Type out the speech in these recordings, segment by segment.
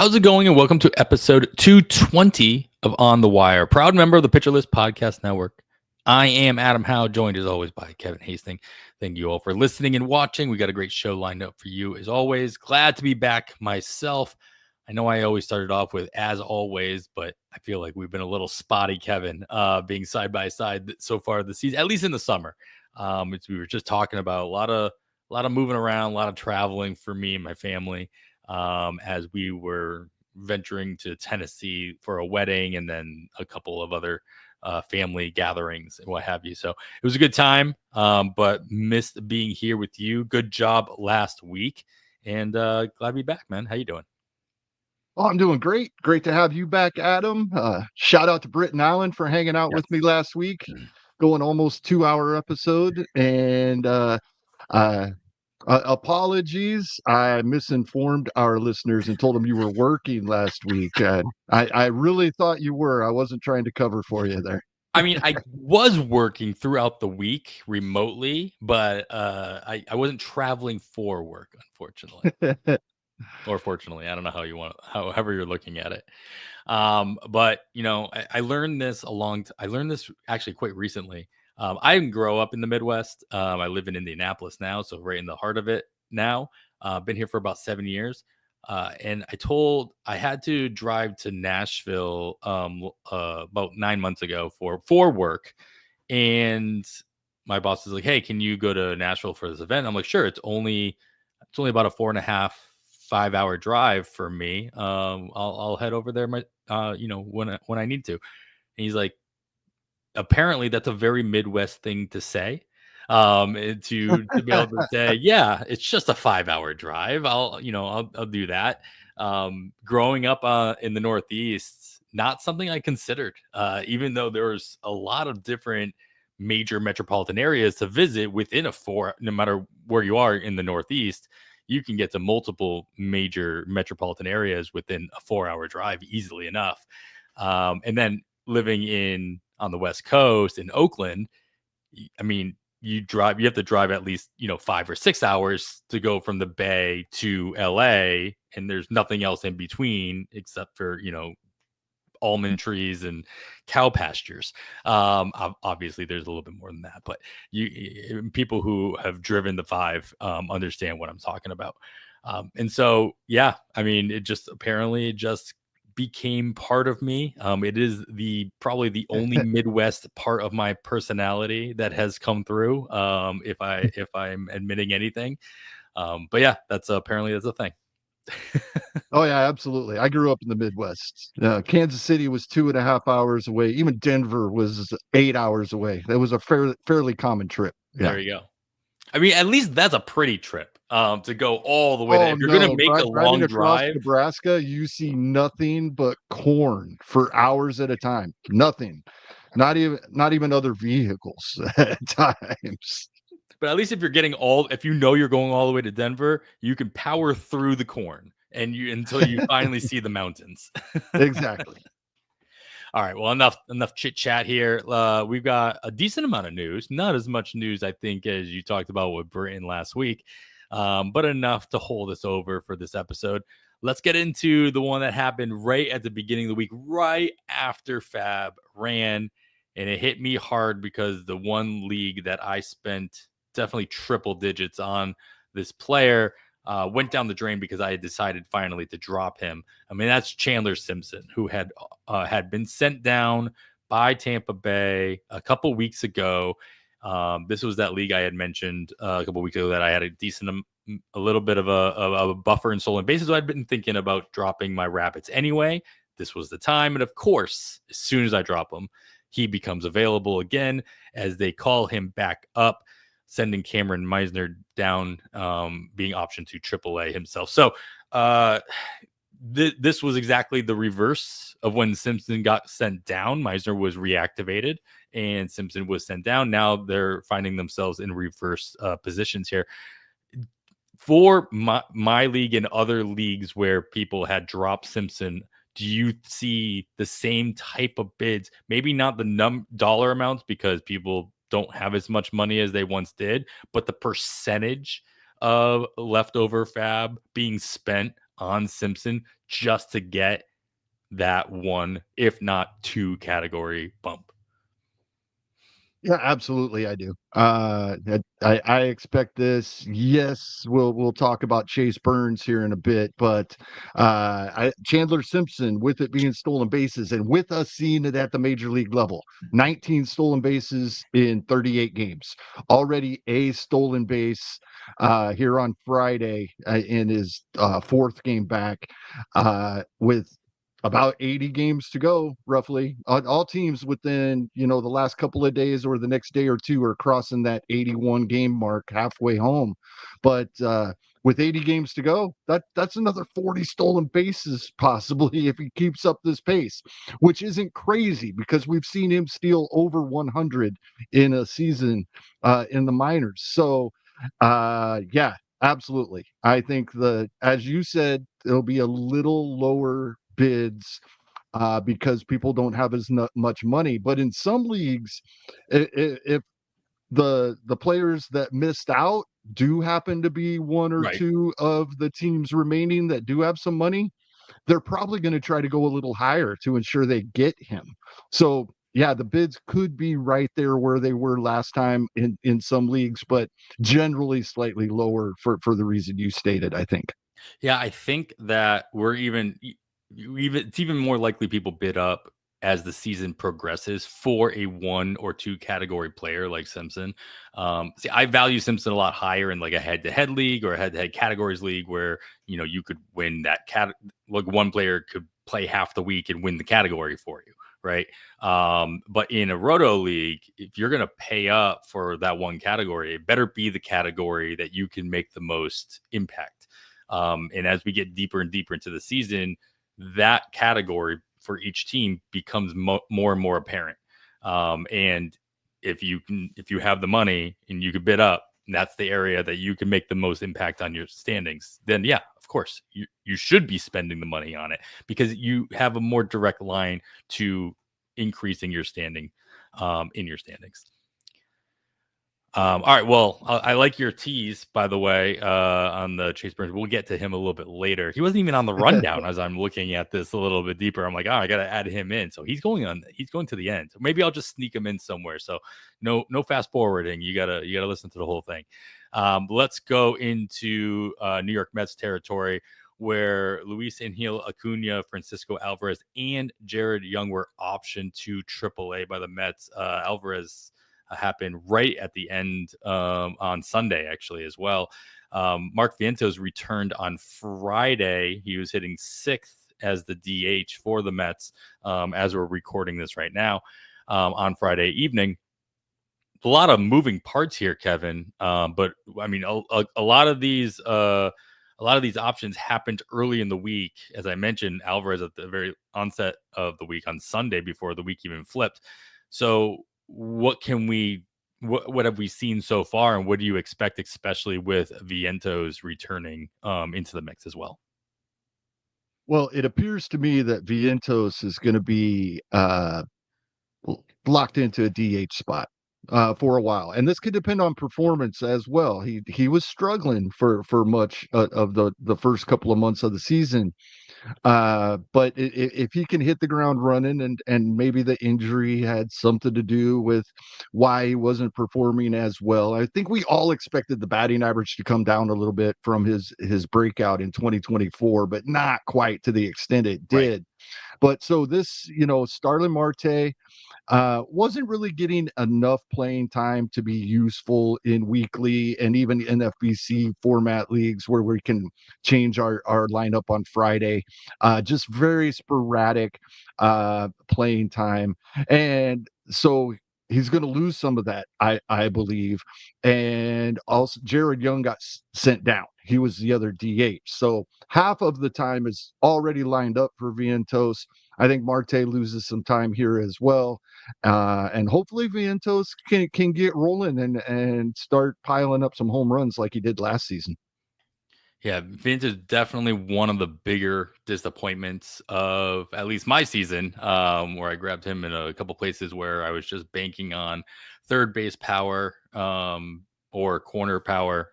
How's it going? And welcome to episode 220 of On the Wire, proud member of the Pitcher List Podcast Network. I am Adam Howe, joined as always by Kevin Hastings. Thank you all for listening and watching. We got a great show lined up for you as always. Glad to be back myself. I know I always started off with as always, but I feel like we've been a little spotty, Kevin, being side by side so far this season, at least in the summer. We were just talking about a lot of moving around, a lot of traveling for me and my family. As we were venturing to Tennessee for a wedding and then a couple of other family gatherings and what have you. So it was a good time, but missed being here with you. Good job last week, and glad to be back, man. How you doing? Oh, I'm doing great. Great to have you back, Adam. Shout out to Britton Allen for hanging out with me last week. Going almost 2-hour episode, and apologies. I misinformed our listeners and told them you were working last week. I really thought you were. I wasn't trying to cover for you there. I mean, I was working throughout the week remotely, but I wasn't traveling for work, unfortunately. Or fortunately, I don't know how you want, however you're looking at it. But you know, I learned this I learned this actually quite recently. I didn't grow up in the Midwest. I live in Indianapolis now, so right in the heart of it now. Been here for about 7 years. And I had to drive to Nashville about 9 months ago for work. And my boss is like, "Hey, can you go to Nashville for this event?" I'm like, "Sure." It's only about a 4.5-5 hour drive for me. I'll head over there when I need to. And he's like, apparently that's a very Midwest thing to say. To be able to say, yeah, it's just a 5-hour drive. I'll do that. Growing up in the Northeast, not something I considered, even though there's a lot of different major metropolitan areas to visit within no matter where you are in the Northeast, you can get to multiple major metropolitan areas within a 4-hour drive easily enough. And then living on the West Coast in Oakland, I mean, you have to drive at least 5 or 6 hours to go from the Bay to LA, and there's nothing else in between except for almond trees and cow pastures. Obviously there's a little bit more than that, but people who have driven the 5 understand what I'm talking about. And so yeah, I mean, it just became part of me. It is probably the only Midwest part of my personality that has come through, if I'm admitting anything. But yeah, that's a thing. Oh yeah, absolutely. I grew up in the Midwest. Kansas City was 2.5 hours away. Even Denver was 8 hours away. That was a fairly common trip. Yeah. There you go. I mean, at least that's a pretty trip, to go all the way there. If you're going to make a long drive, Nebraska, you see nothing but corn for hours at a time. Nothing, not even other vehicles at times. But at least if you're you're going all the way to Denver, you can power through the corn until you finally see the mountains. Exactly. All right. Well, enough chit chat here. We've got a decent amount of news. Not as much news, I think, as you talked about with Britain last week, but enough to hold us over for this episode. Let's get into the one that happened right at the beginning of the week, right after FAAB ran, and it hit me hard because the one league that I spent definitely triple digits on this player went down the drain because I had decided finally to drop him. I mean, that's Chandler Simpson, who had been sent down by Tampa Bay a couple weeks ago. This was that league I had mentioned a couple weeks ago that I had a little bit of a buffer in stolen bases. So I'd been thinking about dropping my Rabbits anyway. This was the time. And of course, as soon as I drop him, he becomes available again as they call him back up, sending Cameron Meisner down, being optioned to AAA himself. So this was exactly the reverse of when Simpson got sent down. Meisner was reactivated and Simpson was sent down. Now they're finding themselves in reverse positions here. For my league and other leagues where people had dropped Simpson, do you see the same type of bids? Maybe not the dollar amounts because people don't have as much money as they once did, but the percentage of leftover FAAB being spent on Simpson just to get that one, if not two category bump? Yeah, absolutely, I do. I expect this. Yes, we'll talk about Chase Burns here in a bit, but Chandler Simpson, with it being stolen bases, and with us seeing it at the major league level, 19 stolen bases in 38 games, already a stolen base here on Friday in his fourth game back, with about 80 games to go, roughly. All teams within, the last couple of days or the next day or two are crossing that 81 game mark halfway home. But with 80 games to go, that's another 40 stolen bases possibly if he keeps up this pace, which isn't crazy because we've seen him steal over 100 in a season in the minors. So, yeah, absolutely. I think as you said, it'll be a little lower bids because people don't have as much money. But in some leagues, if the players that missed out do happen to be one or Right. two of the teams remaining that do have some money, they're probably going to try to go a little higher to ensure they get him. So yeah, the bids could be right there where they were last time in some leagues, but generally slightly lower for the reason you stated, I think. Yeah, I think that we're it's even more likely people bid up as the season progresses for a one or two category player like Simpson. See, I value Simpson a lot higher in like a head-to-head league or a head-to-head categories league where you could win that like one player could play half the week and win the category for you, right? But in a roto league, if you're gonna pay up for that one category, it better be the category that you can make the most impact. And as we get deeper and deeper into the season, that category for each team becomes more and more apparent. And if you have the money and you can bid up, and that's the area that you can make the most impact on your standings, then yeah, of course, you should be spending the money on it because you have a more direct line to increasing your standing in your standings. All right. Well, I like your tease, by the way, on the Chase Burns. We'll get to him a little bit later. He wasn't even on the rundown as I'm looking at this a little bit deeper. I'm like, I got to add him in. So he's going to the end. So maybe I'll just sneak him in somewhere. So no fast forwarding. You gotta listen to the whole thing. Let's go into New York Mets territory where Luis Angel Acuna, Francisco Alvarez, and Jared Young were optioned to AAA by the Mets. Alvarez happened right at the end on Sunday, actually, as well. Mark Vientos returned on Friday. He was hitting sixth as the DH for the Mets as we're recording this right now on Friday evening. A lot of moving parts here, Kevin. But I mean, a lot of these options happened early in the week. As I mentioned, Alvarez at the very onset of the week on Sunday before the week even flipped. So what have we seen so far, and what do you expect, especially with Vientos returning into the mix as well? Well, it appears to me that Vientos is going to be locked into a DH spot for a while, and this could depend on performance as well. He was struggling for much of the first couple of months of the season, but if he can hit the ground running, and maybe the injury had something to do with why he wasn't performing as well. I think we all expected the batting average to come down a little bit from his breakout in 2024, but not quite to the extent it Right. did. But so this, Starlin Marte wasn't really getting enough playing time to be useful in weekly and even NFBC format leagues where we can change our lineup on Friday. Just very sporadic playing time. And so he's going to lose some of that, I believe. And also, Jared Young got sent down. He was the other DH. So half of the time is already lined up for Vientos. I think Marte loses some time here as well. And hopefully Vientos can get rolling and start piling up some home runs like he did last season. Yeah, Vince is definitely one of the bigger disappointments of at least my season, where I grabbed him in a couple places where I was just banking on third base power or corner power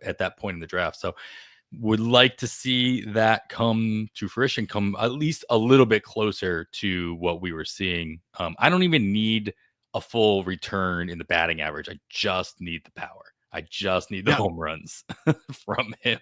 at that point in the draft. So would like to see that come to fruition, come at least a little bit closer to what we were seeing. I don't even need a full return in the batting average. I just need the power. I just need the Yeah. home runs from him.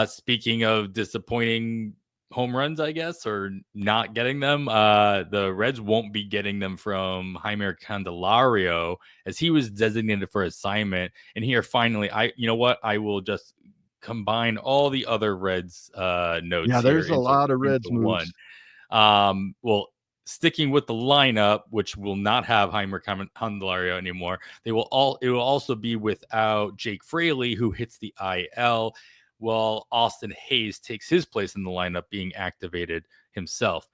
Speaking of disappointing home runs, I guess, or not getting them, the Reds won't be getting them from Jaime Candelario as he was designated for assignment. And here, finally, you know what? I will just combine all the other Reds notes Yeah, here there's a into lot of Reds one. moves. Well, sticking with the lineup, which will not have Heimer Candelario anymore, it will also be without Jake Fraley, who hits the IL, while Austin Hayes takes his place in the lineup, being activated himself.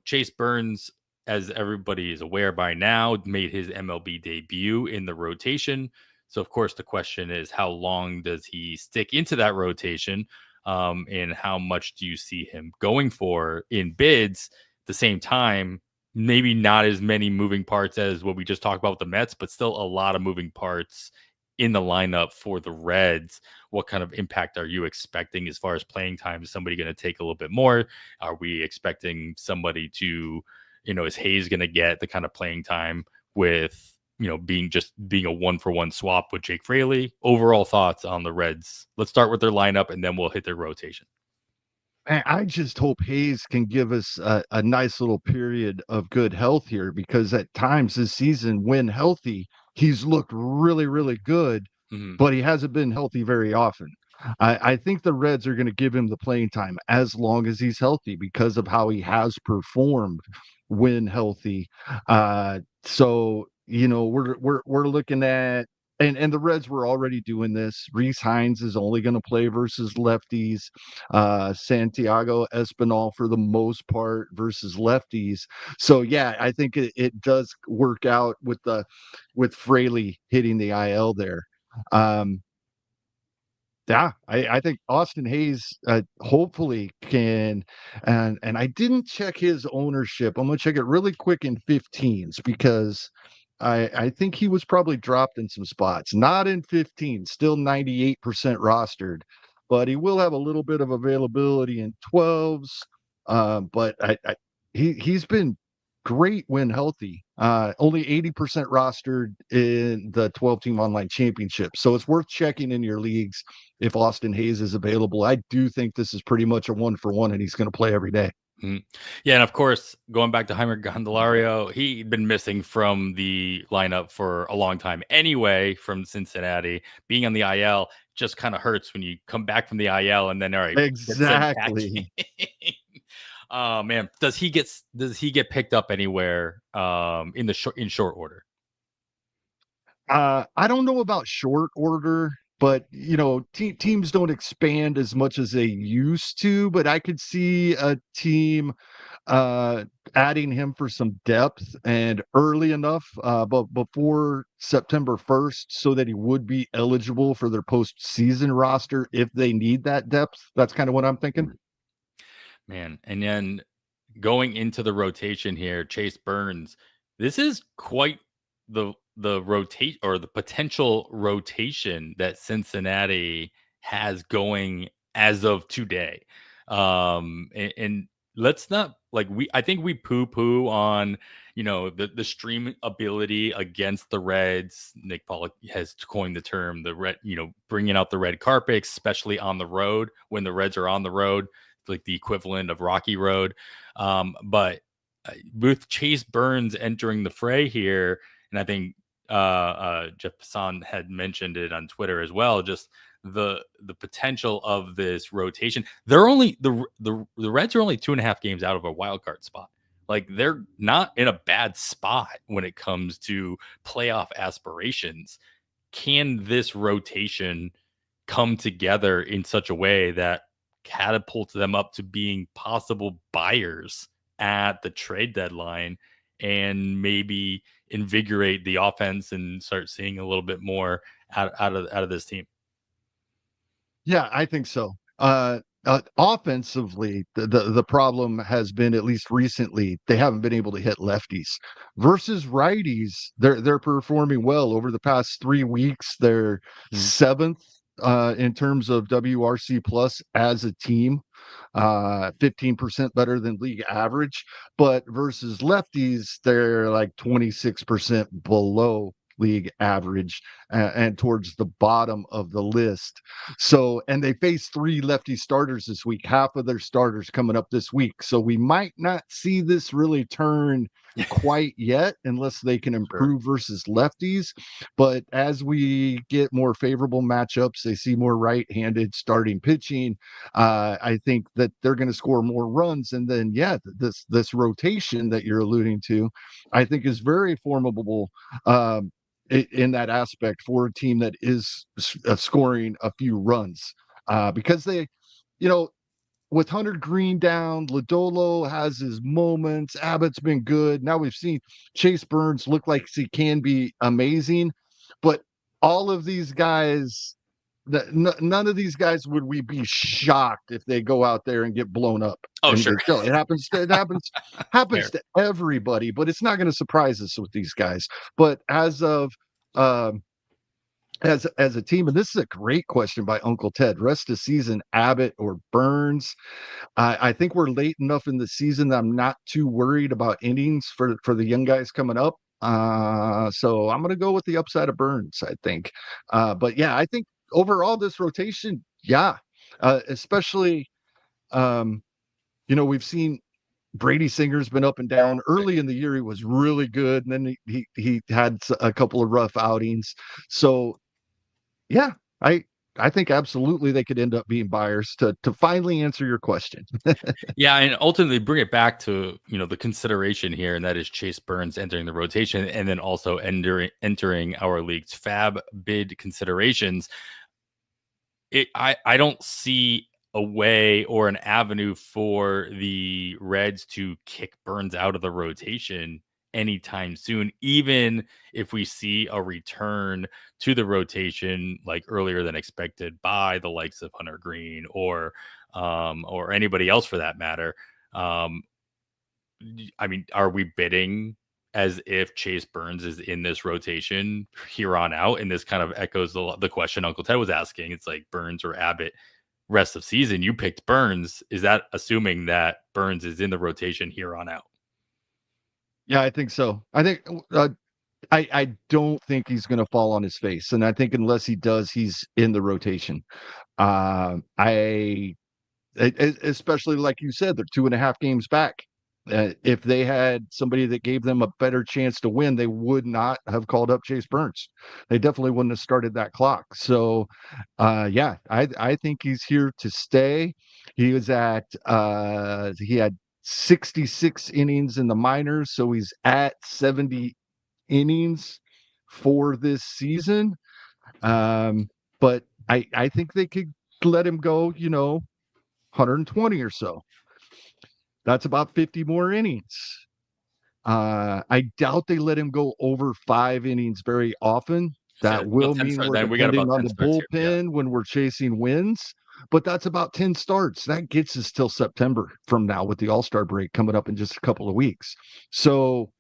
Chase Burns, as everybody is aware by now, made his MLB debut in the rotation. So, of course, the question is, how long does he stick into that rotation? And how much do you see him going for in bids? At the same time, maybe not as many moving parts as what we just talked about with the Mets, but still a lot of moving parts in the lineup for the Reds. What kind of impact are you expecting as far as playing time? Is somebody going to take a little bit more? Are we expecting somebody to, is Hayes going to get the kind of playing time with, being a 1-for-1 swap with Jake Fraley? Overall thoughts on the Reds. Let's start with their lineup and then we'll hit their rotation. Man, I just hope Hayes can give us a nice little period of good health here, because at times this season, when healthy, he's looked really, really good, but he hasn't been healthy very often. I think the Reds are going to give him the playing time as long as he's healthy because of how he has performed when healthy. So we're looking at, and the Reds were already doing this. Reese Hines is only going to play versus lefties. Santiago Espinal for the most part versus lefties. So yeah, I think it does work out with Fraley hitting the IL there. Yeah, I think Austin Hayes hopefully can, and I didn't check his ownership. I'm gonna check it really quick in 15s, because I think he was probably dropped in some spots. Not in 15, still 98% rostered, but he will have a little bit of availability in 12s. But he's been great when healthy. Only 80% rostered in the 12-team online championship. So it's worth checking in your leagues if Austin Hayes is available. I do think this is pretty much a 1-for-1, and he's going to play every day. Yeah, and of course, going back to Jaime Candelario, he'd been missing from the lineup for a long time anyway from Cincinnati. Being on the IL just kind of hurts when you come back from the IL and then, all right, get sent back Exactly. in. Oh man, does he get picked up anywhere in short order? I don't know about short order, but teams don't expand as much as they used to. But I could see a team adding him for some depth and early enough, but before September 1st, so that he would be eligible for their postseason roster if they need that depth. That's kind of what I'm thinking. Man, and then going into the rotation here, Chase Burns. This is quite the rotate or the potential rotation that Cincinnati has going as of today. And let's not I think we poo on the stream ability against the Reds. Nick Pollock has coined the term the red, bringing out the red carpet, especially on the road when the Reds are on the road, like the equivalent of Rocky Road. But with Chase Burns entering the fray here, and I think Jeff Passan had mentioned it on Twitter as well, just the potential of this rotation. They're only the Reds are only 2.5 games out of a wild card spot. Like, they're not in a bad spot when it comes to playoff aspirations. Can this rotation come together in such a way that catapults them up to being possible buyers at the trade deadline and maybe invigorate the offense and start seeing a little bit more out of this team? Yeah, I think so. Offensively, the problem has been, at least recently, they haven't been able to hit lefties versus righties. They're performing well over the past 3 weeks. They're Mhm. seventh in terms of WRC plus as a team, 15% better than league average, but versus lefties, they're like 26% below league average, and towards the bottom of the list. So, and they face 3 lefty starters this week, half of their starters coming up this week. So we might not see this really turn quite yet unless they can Sure. improve versus lefties. But as we get more favorable matchups, they see more right-handed starting pitching. I think that they're going to score more runs, and then this rotation that you're alluding to, I think, is very formidable in that aspect for a team that is scoring a few runs, because they, you know, with Hunter Green down, Lodolo has his moments. Abbott's been good. Now we've seen Chase Burns look like he can be amazing, but all of these guys, none of these guys would we be shocked if they go out there and get blown up Oh, and sure. get killed. It happens. It happens. Fair. Happens to everybody, but it's not going to surprise us with these guys. But as of um, as a team, and this is a great question by Uncle Ted. Rest of season, Abbott or Burns? I think we're late enough in the season that I'm not too worried about innings for the young guys coming up. So I'm going to go with the upside of Burns, I think. But yeah, I think overall this rotation, yeah, especially, um, we've seen Brady Singer's been up and down. Early in the year, he was really good, and then he had a couple of rough outings. So yeah, I think absolutely they could end up being buyers to finally answer your question. Yeah, and ultimately bring it back to the consideration here, and that is Chase Burns entering the rotation, and then also entering our league's FAAB bid considerations. I don't see a way or an avenue for the Reds to kick Burns out of the rotation anytime soon, even if we see a return to the rotation like earlier than expected by the likes of Hunter Green or anybody else for that matter. Um, I mean, are we bidding as if Chase Burns is in this rotation here on out? And this kind of echoes the question Uncle Ted was asking. It's like Burns or Abbott rest of season. You picked Burns. Is that assuming that Burns is in the rotation here on out? Yeah, I think so. I think I don't think he's going to fall on his face, and I think unless he does, he's in the rotation. I especially like you said, they're 2.5 games back. If they had somebody that gave them a better chance to win, they would not have called up Chase Burns. They definitely wouldn't have started that clock. So, yeah, I think he's here to stay. He had 66 innings in the minors, so he's at 70 innings for this season. But I think they could let him go, 120 or so. That's about 50 more innings. I doubt they let him go over 5 innings very often. That Well, will 10 mean start. we're Then we got depending about on 10 the starts here. Yeah. bullpen when we're chasing wins, but that's about 10 starts. That gets us till September from now with the All-Star break coming up in just a couple of weeks. So,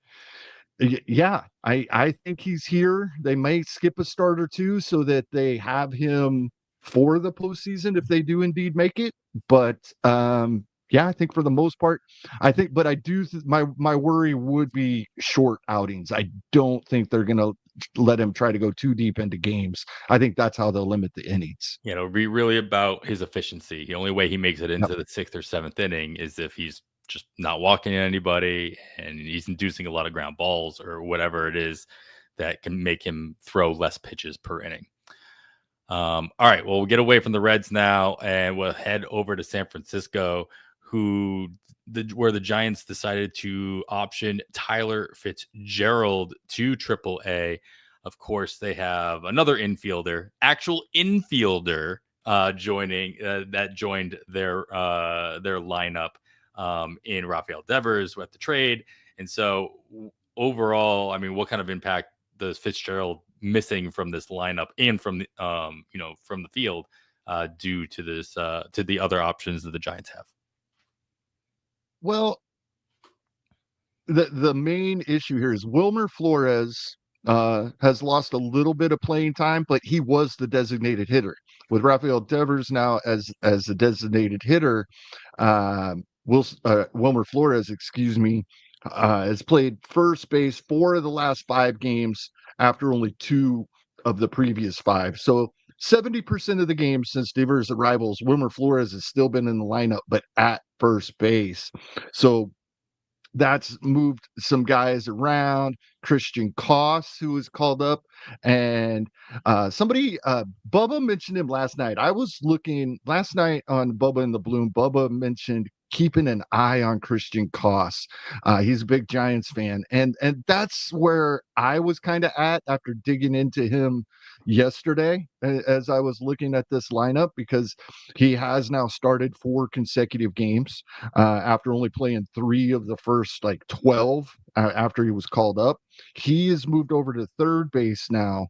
yeah, I think he's here. They may skip a start or two so that they have him for the postseason if they do indeed make it. But yeah, I think for the most part, but I do. My worry would be short outings. I don't think they're going to let him try to go too deep into games. I think that's how they'll limit the innings. It'll be really about his efficiency. The only way he makes it Yep. into the 6th or 7th inning is if he's just not walking anybody and he's inducing a lot of ground balls or whatever it is that can make him throw less pitches per inning. All right, well, we'll get away from the Reds now and we'll head over to San Francisco, where the Giants decided to option Tyler Fitzgerald to AAA. Of course, they have another actual infielder, that joined their lineup in Rafael Devers with the trade. And so overall, I mean, what kind of impact does Fitzgerald missing from this lineup and from the from the field due to this to the other options that the Giants have? Well, the main issue here is Wilmer Flores has lost a little bit of playing time, but he was the designated hitter. with Rafael Devers now as the designated hitter, Wilmer Flores, excuse me, has played first base 4 of the last 5 games after only 2 of the previous 5. So 70% of the games since Devers' arrivals, Wilmer Flores has still been in the lineup, but at first base. So that's moved some guys around. Christian Koss, who was called up, and Bubba mentioned him last night. I was looking last night on Bubba in the Bloom. Bubba mentioned keeping an eye on Christian Koss. He's a big Giants fan, and that's where I was kind of at after digging into him yesterday as I was looking at this lineup, because he has now started 4 consecutive games after only playing 3 of the first 12 after he was called up. He has moved over to third base now.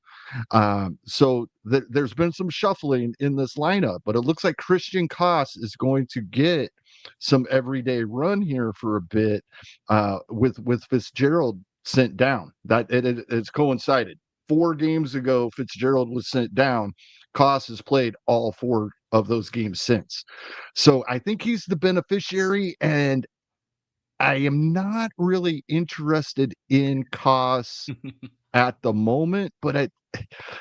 So there's been some shuffling in this lineup, but it looks like Christian Koss is going to get some everyday run here for a bit with Fitzgerald sent down. That it's coincided. 4 games ago, Fitzgerald was sent down. Koss has played all 4 of those games since. So I think he's the beneficiary, and I am not really interested in Koss at the moment, but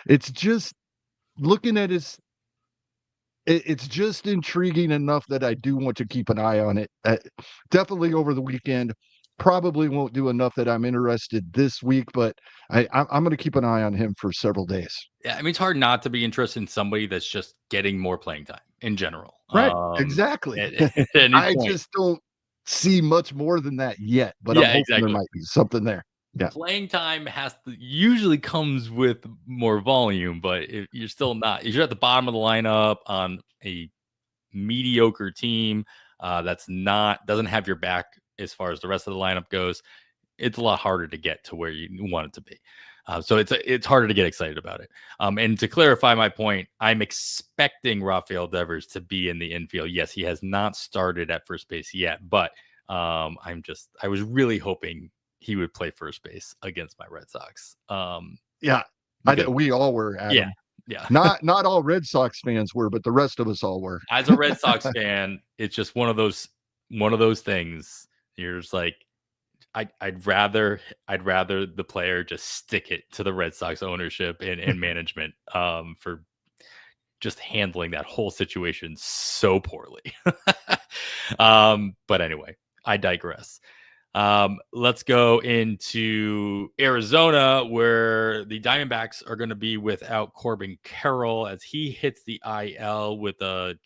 it's just looking at it's just intriguing enough that I do want to keep an eye on it. Definitely over the weekend. Probably won't do enough that I'm interested this week, but I'm going to keep an eye on him for several days. Yeah, I mean, it's hard not to be interested in somebody that's just getting more playing time in general. Right, exactly. At any I point. just don't see much more than that yet, but I'm Yeah, hoping there exactly. might be something there. Yeah. Playing time usually comes with more volume, but if you're at the bottom of the lineup on a mediocre team doesn't have your back as far as the rest of the lineup goes, it's a lot harder to get to where you want it to be. So it's harder to get excited about it. And to clarify my point, I'm expecting Rafael Devers to be in the infield. Yes, he has not started at first base yet, but I was really hoping he would play first base against my Red Sox. Yeah, we all were, Adam. Yeah. Not all Red Sox fans were, but the rest of us all were. As a Red Sox fan, it's just one of those things. You're just like, I'd rather the player just stick it to the Red Sox ownership and management for just handling that whole situation so poorly. But anyway, I digress. Let's go into Arizona, where the Diamondbacks are going to be without Corbin Carroll as he hits the IL with a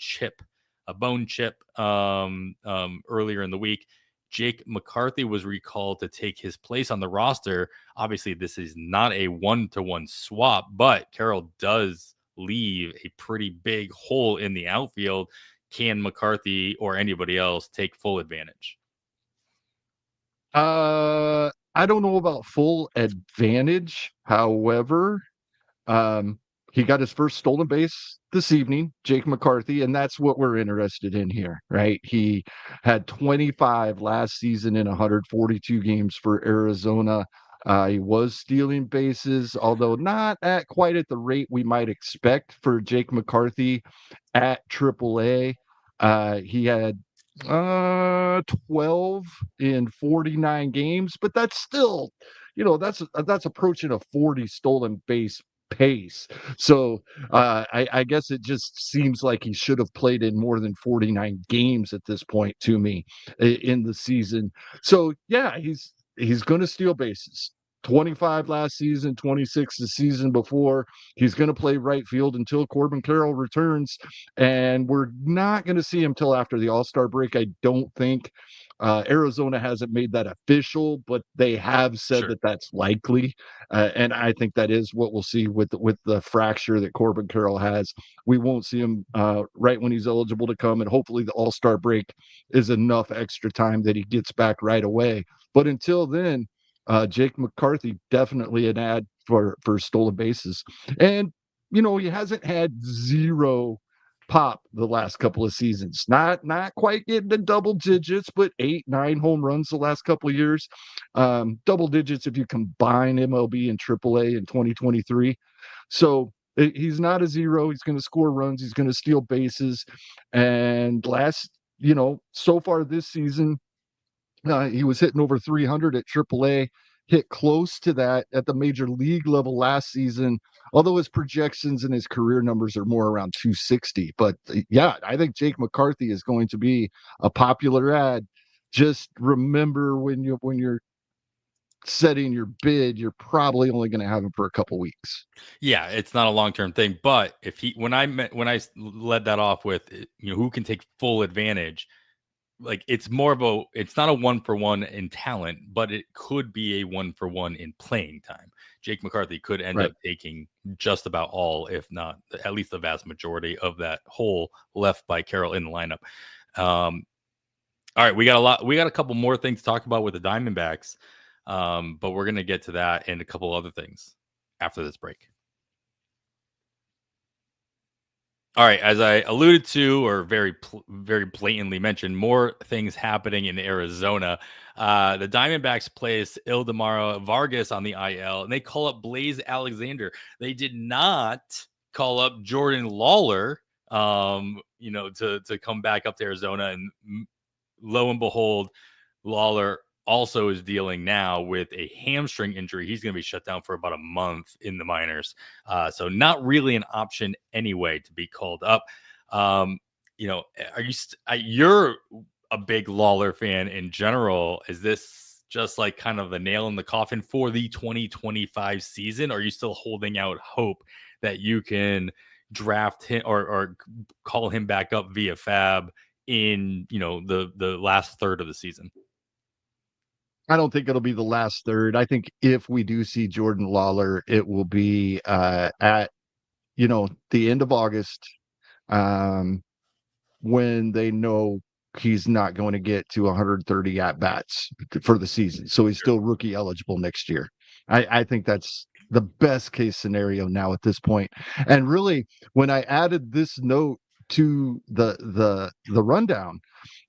bone chip earlier in the week. Jake McCarthy was recalled to take his place on the roster. Obviously, this is not a one-to-one swap, but Carroll does leave a pretty big hole in the outfield. Can McCarthy or anybody else take full advantage? I don't know about full advantage. However, he got his first stolen base this evening, Jake McCarthy, and that's what we're interested in here, right? He had 25 last season in 142 games for Arizona. He was stealing bases, although not quite at the rate we might expect for Jake McCarthy at AAA. He had 12 in 49 games, but that's still, that's approaching a 40 stolen base pace. So I guess it just seems like he should have played in more than 49 games at this point to me in the season. So yeah, he's going to steal bases. 25 last season, 26 the season before. He's going to play right field until Corbin Carroll returns, and we're not going to see him till after the All-Star break, I don't think. Arizona hasn't made that official, but they have said Sure. that that's likely, and I think that is what we'll see with the fracture that Corbin Carroll has. We won't see him right when he's eligible to come, and hopefully the All-Star break is enough extra time that he gets back right away. But until then, Jake McCarthy definitely an ad for stolen bases, and he hasn't had 0 pop the last couple of seasons. Not quite getting to double digits, but 8, 9 home runs the last couple of years. Double digits if you combine MLB and AAA in 2023. So He's not a zero. He's going to score runs. He's going to steal bases. And so far this season, he was hitting over 300 at AAA, hit close to that at the major league level last season, although his projections and his career numbers are more around 260. But yeah, I think Jake McCarthy is going to be a popular ad. Just remember when you're setting your bid, you're probably only going to have him for a couple weeks. Yeah, it's not a long-term thing, but if he when I led that off with, who can take full advantage, like it's not a 1-for-1 in talent, but it could be a 1-for-1 in playing time. Jake McCarthy could end up taking just about all, if not at least the vast majority of that hole left by Carroll in the lineup. All right, we got a couple more things to talk about with the Diamondbacks. But we're going to get to that and a couple other things after this break. All right, as I alluded to, or very blatantly mentioned, more things happening in Arizona. The Diamondbacks placed Ildemaro Vargas on the IL, and they call up Blaze Alexander. They did not call up Jordan Lawler, to come back up to Arizona. And lo and behold, Lawler also is dealing now with a hamstring injury. He's going to be shut down for about a month in the minors. So not really an option anyway to be called up. You're a big Lawler fan in general. Is this just like kind of the nail in the coffin for the 2025 season? Or are you still holding out hope that you can draft him or call him back up via FAAB in, the last third of the season? I don't think it'll be the last third. I think if we do see Jordan Lawler, it will be at the end of August, when they know he's not going to get to 130 at bats for the season. So he's still rookie eligible next year. I think that's the best case scenario now at this point. And really, when I added this note to the rundown,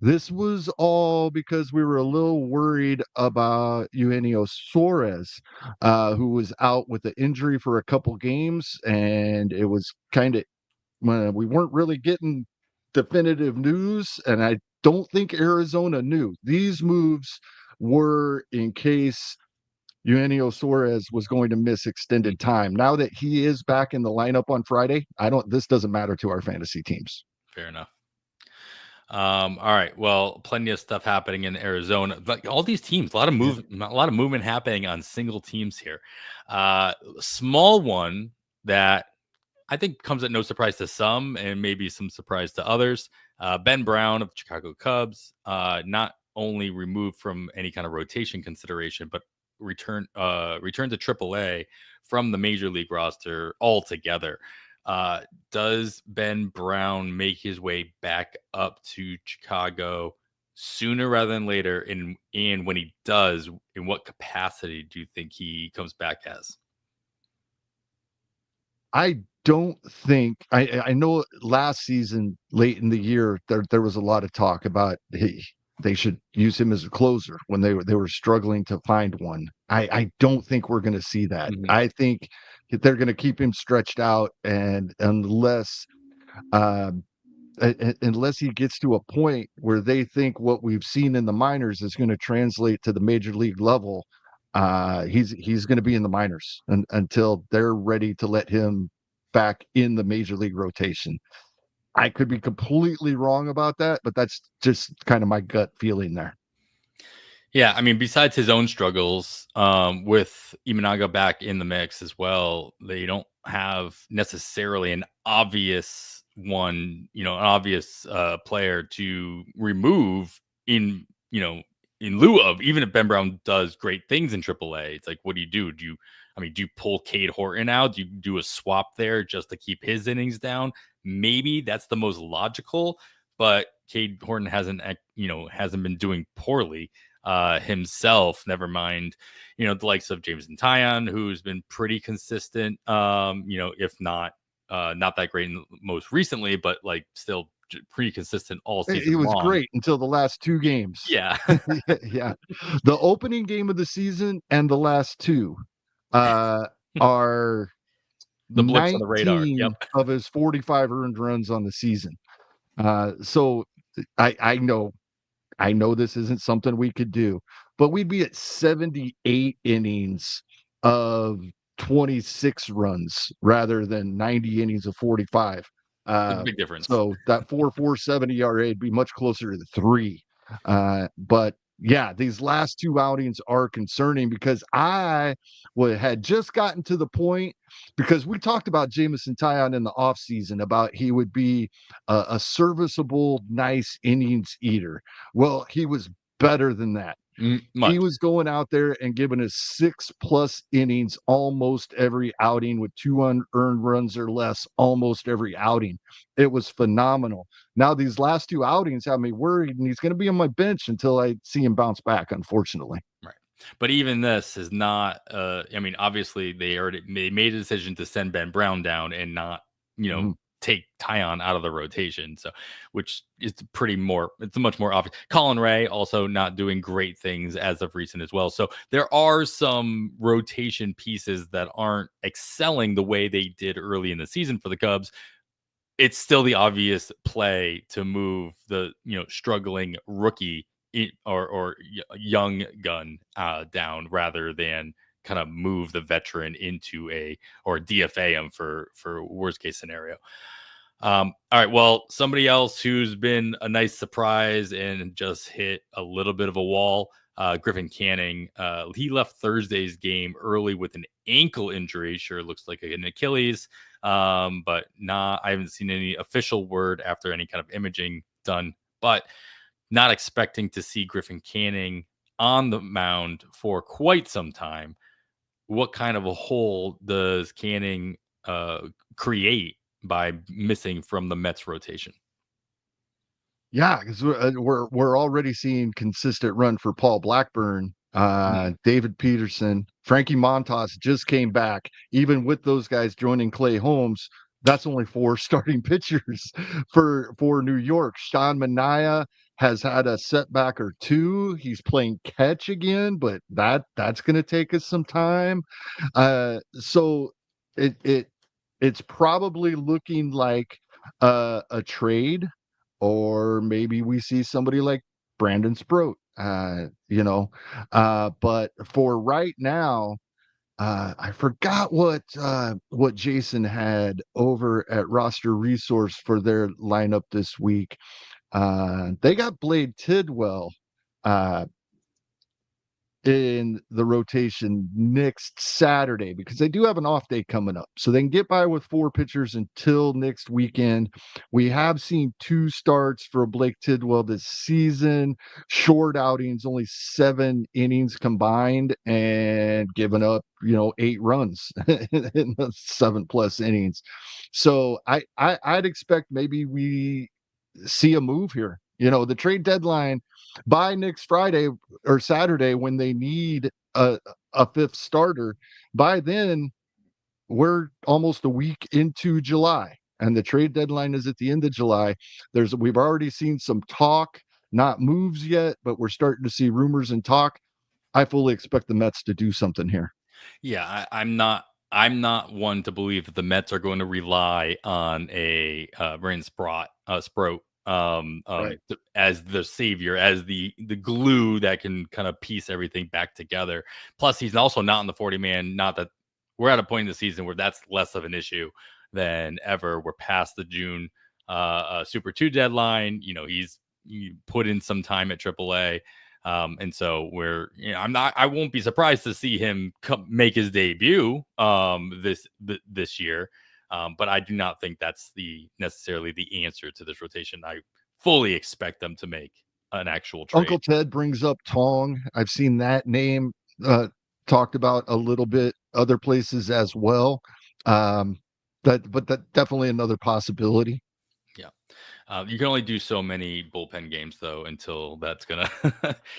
this was all because we were a little worried about Eugenio Suarez, who was out with the injury for a couple games, and it was kind of we weren't really getting definitive news, and I don't think Arizona knew. These moves were in case Eugenio Suarez was going to miss extended time. Now that he is back in the lineup on Friday, this doesn't matter to our fantasy teams. Fair enough. All right. Well, plenty of stuff happening in Arizona. Like all these teams, a lot of movement happening on single teams here. Small one that I think comes at no surprise to some and maybe some surprise to others. Ben Brown of Chicago Cubs, not only removed from any kind of rotation consideration, but returned to AAA from the major league roster altogether. Does Ben Brown make his way back up to Chicago sooner rather than later? And when he does, in what capacity do you think he comes back as? I don't think I know last season, late in the year, there was a lot of talk about they should use him as a closer when they were struggling to find one. I don't think we're going to see that. Mm-hmm. I think they're going to keep him stretched out, and unless he gets to a point where they think what we've seen in the minors is going to translate to the major league level, he's going to be in the minors until they're ready to let him back in the major league rotation. I could be completely wrong about that, but that's just kind of my gut feeling there. Yeah, I mean, besides his own struggles, with Imanaga back in the mix as well, they don't have necessarily an obvious player to remove in lieu of, even if Ben Brown does great things in AAA. It's like, what do you do? Do you pull Cade Horton out? Do you do a swap there just to keep his innings down? Maybe that's the most logical, but Cade Horton hasn't been doing poorly himself. Never mind, the likes of Jameson Taillon, who's been pretty consistent, if not that great most recently, but like still pretty consistent all season. He was long. Great until the last two games. Yeah. Yeah. The opening game of the season and the last two are The blips on the radar. Yep. 19 of his 45 earned runs on the season. So I know this isn't something we could do, but we'd be at 78 innings of 26 runs rather than 90 innings of 45. There's a big difference. So that 4.47 ERA would be much closer to the 3. But yeah, these last 2 outings are concerning because I had just gotten to the point because we talked about Jameson Taillon in the offseason about he would be a serviceable, nice innings eater. Well, he was better than that. He Much. was going out there and giving us 6+ innings almost every outing with 2 unearned runs or less almost every outing. It was phenomenal. Now, these last 2 outings have me worried, and he's going to be on my bench until I see him bounce back, unfortunately. Right. But even this is not I mean, obviously they made a decision to send Ben Brown down and not, Mhm. take Taillon out of the rotation. So which is it's a much more obvious. Colin Ray also not doing great things as of recent as well. So there are some rotation pieces that aren't excelling the way they did early in the season for the Cubs. It's still the obvious play to move the struggling rookie or young gun down rather than kind of move the veteran into or DFA him for worst case scenario. All right, well, somebody else who's been a nice surprise and just hit a little bit of a wall, Griffin Canning. He left Thursday's game early with an ankle injury. Sure, looks like an Achilles, but I haven't seen any official word after any kind of imaging done. But not expecting to see Griffin Canning on the mound for quite some time. What kind of a hole does Canning create by missing from the Mets rotation? Yeah, because we're already seeing consistent run for Paul Blackburn, David Peterson, Frankie Montas just came back. Even with those guys joining Clay Holmes, that's only 4 starting pitchers for New York. Sean Manaea has had a setback or 2. He's playing catch again, but that's going to take us some time. So it's probably looking like a trade, or maybe we see somebody like Brandon Sproat, but for right now, I forgot what Jason had over at Roster Resource for their lineup this week. They got Blade Tidwell in the rotation next Saturday because they do have an off day coming up. So they can get by with 4 pitchers until next weekend. We have seen 2 starts for Blake Tidwell this season, short outings, only 7 innings combined, and given up, 8 runs in the 7+ innings. So I'd expect maybe we see a move here. The trade deadline by next Friday or Saturday when they need a 5th starter. By then, we're almost a week into July, and the trade deadline is at the end of July. We've already seen some talk, not moves yet, but we're starting to see rumors and talk. I fully expect the Mets to do something here. Yeah, I'm not one to believe that the Mets are going to rely on a Brandon Sproat Right. as the savior, as the glue that can kind of piece everything back together. Plus, he's also not in the 40-man. Not that we're at a point in the season where that's less of an issue than ever. We're past the June Super 2 deadline. He put in some time at AAA. And so I won't be surprised to see him make his debut this year. But I do not think that's necessarily the answer to this rotation. I fully expect them to make an actual trade. Uncle Ted brings up Tong. I've seen that name talked about a little bit other places as well. But that definitely another possibility. Yeah. You can only do so many bullpen games though until that's gonna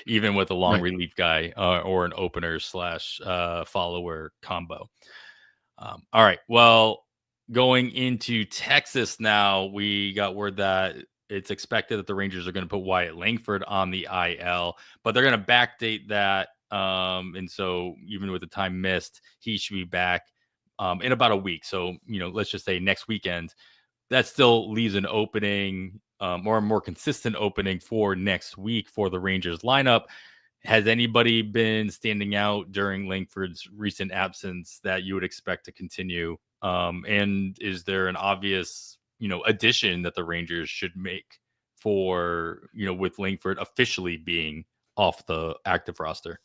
even with a long Right. relief guy or an opener slash follower combo. All right. Well, going into Texas now, we got word that it's expected that the Rangers are going to put Wyatt Langford on the IL, but they're going to backdate that. And so even with the time missed, he should be back in about a week. So, let's just say next weekend, that still leaves an opening, or a more consistent opening for next week for the Rangers lineup. Has anybody been standing out during Langford's recent absence that you would expect to continue? And is there an obvious, addition that the Rangers should make for, with Langford officially being off the active roster?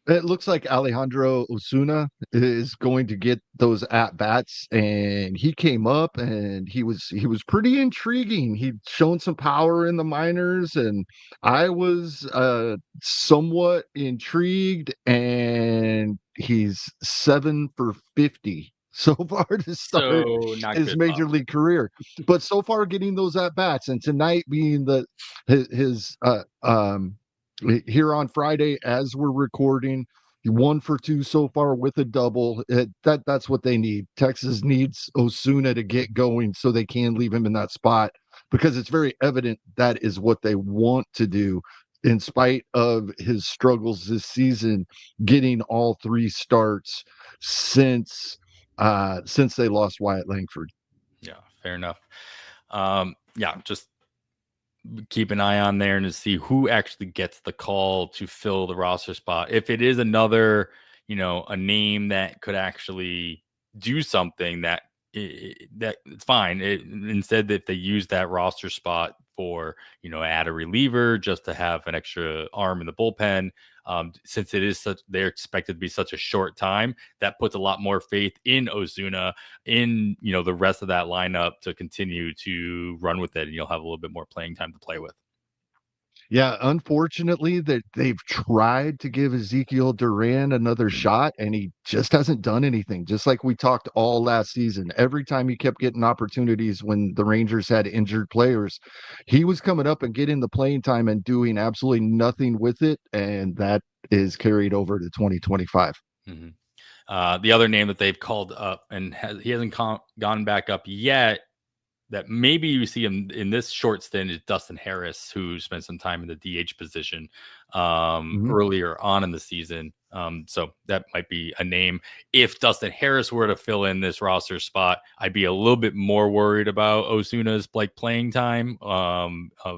It looks like Alejandro Osuna is going to get those at bats, and he came up and he was pretty intriguing. He'd shown some power in the minors, and I was somewhat intrigued. And he's 7 for 50 so far to start So not his good, major Bob. league career. But so far, getting those at bats, and tonight being his here on Friday as we're recording. 1 for 2 so far with a double. That's what they need. Texas needs Osuna to get going so they can leave him in that spot, because it's very evident that is what they want to do, in spite of his struggles this season getting all 3 starts since they lost Wyatt Langford. Yeah, fair enough. Yeah, just keep an eye on there and to see who actually gets the call to fill the roster spot. If it is another, a name that could actually do something, that that it's fine. Instead, if they use that roster spot for, add a reliever just to have an extra arm in the bullpen, since it is such, they're expected to be such a short time, that puts a lot more faith in Ozuna, in the rest of that lineup to continue to run with it, and you'll have a little bit more playing time to play with. Yeah, unfortunately, that they've tried to give Ezekiel Duran another shot, and he just hasn't done anything. Just like we talked all last season, every time he kept getting opportunities when the Rangers had injured players, he was coming up and getting the playing time and doing absolutely nothing with it, and that is carried over to 2025. The other name that they've called up, and he hasn't gone back up yet, that maybe you see him in this short stint, is Dustin Harris, who spent some time in the DH position earlier on in the season. So that might be a name. If Dustin Harris were to fill in this roster spot, I'd be a little bit more worried about Osuna's playing time,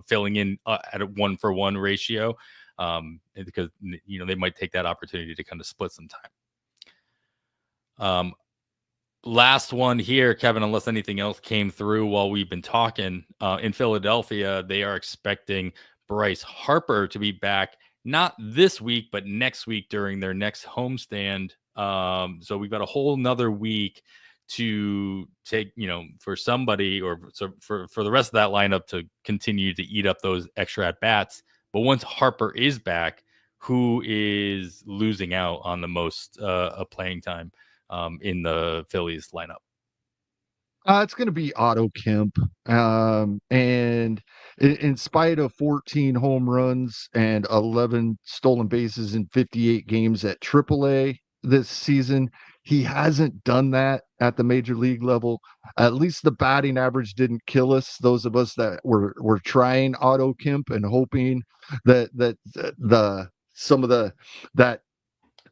filling in at a 1-for-1 ratio, because they might take that opportunity to kind of split some time. Last one here, Kevin, unless anything else came through while we've been talking. In Philadelphia, they are expecting Bryce Harper to be back, not this week, but next week during their next homestand. So we've got a whole nother week to take, for somebody, or for the rest of that lineup to continue to eat up those extra at bats. But once Harper is back, who is losing out on the most playing time in the Phillies lineup? It's going to be Otto Kemp. And in spite of 14 home runs and 11 stolen bases in 58 games at AAA this season, he hasn't done that at the major league level. At least the batting average didn't kill us. Those of us that were trying Otto Kemp and hoping that some of the that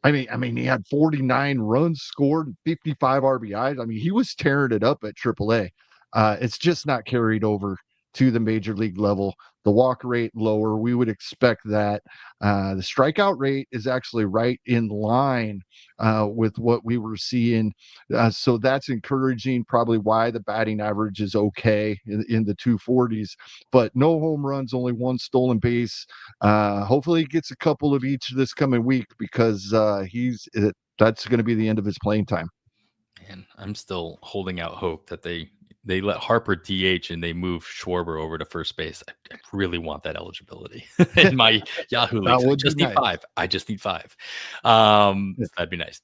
I mean, he had 49 runs scored, 55 RBIs. I mean, he was tearing it up at AAA. It's just not carried over to the major league level. The walk rate lower, we would expect that. The strikeout rate is actually right in line with what we were seeing. So that's encouraging, probably why the batting average is okay in the 240s. But no home runs, only 1 stolen base. Hopefully he gets a couple of each this coming week, because that's going to be the end of his playing time. And I'm still holding out hope that they let Harper DH and they move Schwarber over to first base. I really want that eligibility in my Yahoo leagues. I just need 5. That'd be nice.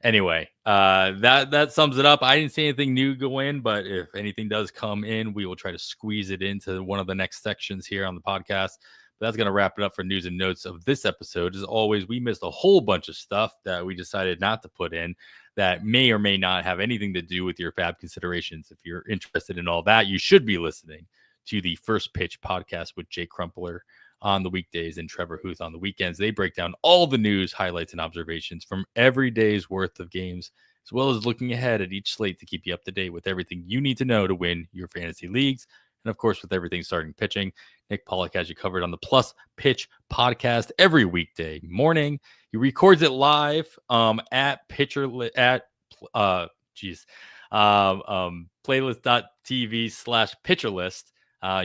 Anyway, that sums it up. I didn't see anything new go in, but if anything does come in, we will try to squeeze it into one of the next sections here on the podcast. But that's going to wrap it up for news and notes of this episode. As always, we missed a whole bunch of stuff that we decided not to put in, that may or may not have anything to do with your FAAB considerations. If you're interested in all that, you should be listening to the First Pitch podcast with Jay Crumpler on the weekdays and Trevor Huth on the weekends. They break down all the news, highlights, and observations from every day's worth of games as well as looking ahead at each slate to keep you up to date with everything you need to know to win your fantasy leagues. And of course, with everything starting pitching, Nick Pollock has you covered on the Plus Pitch podcast every weekday morning. He records it live at playlist.tv/pitcherlist.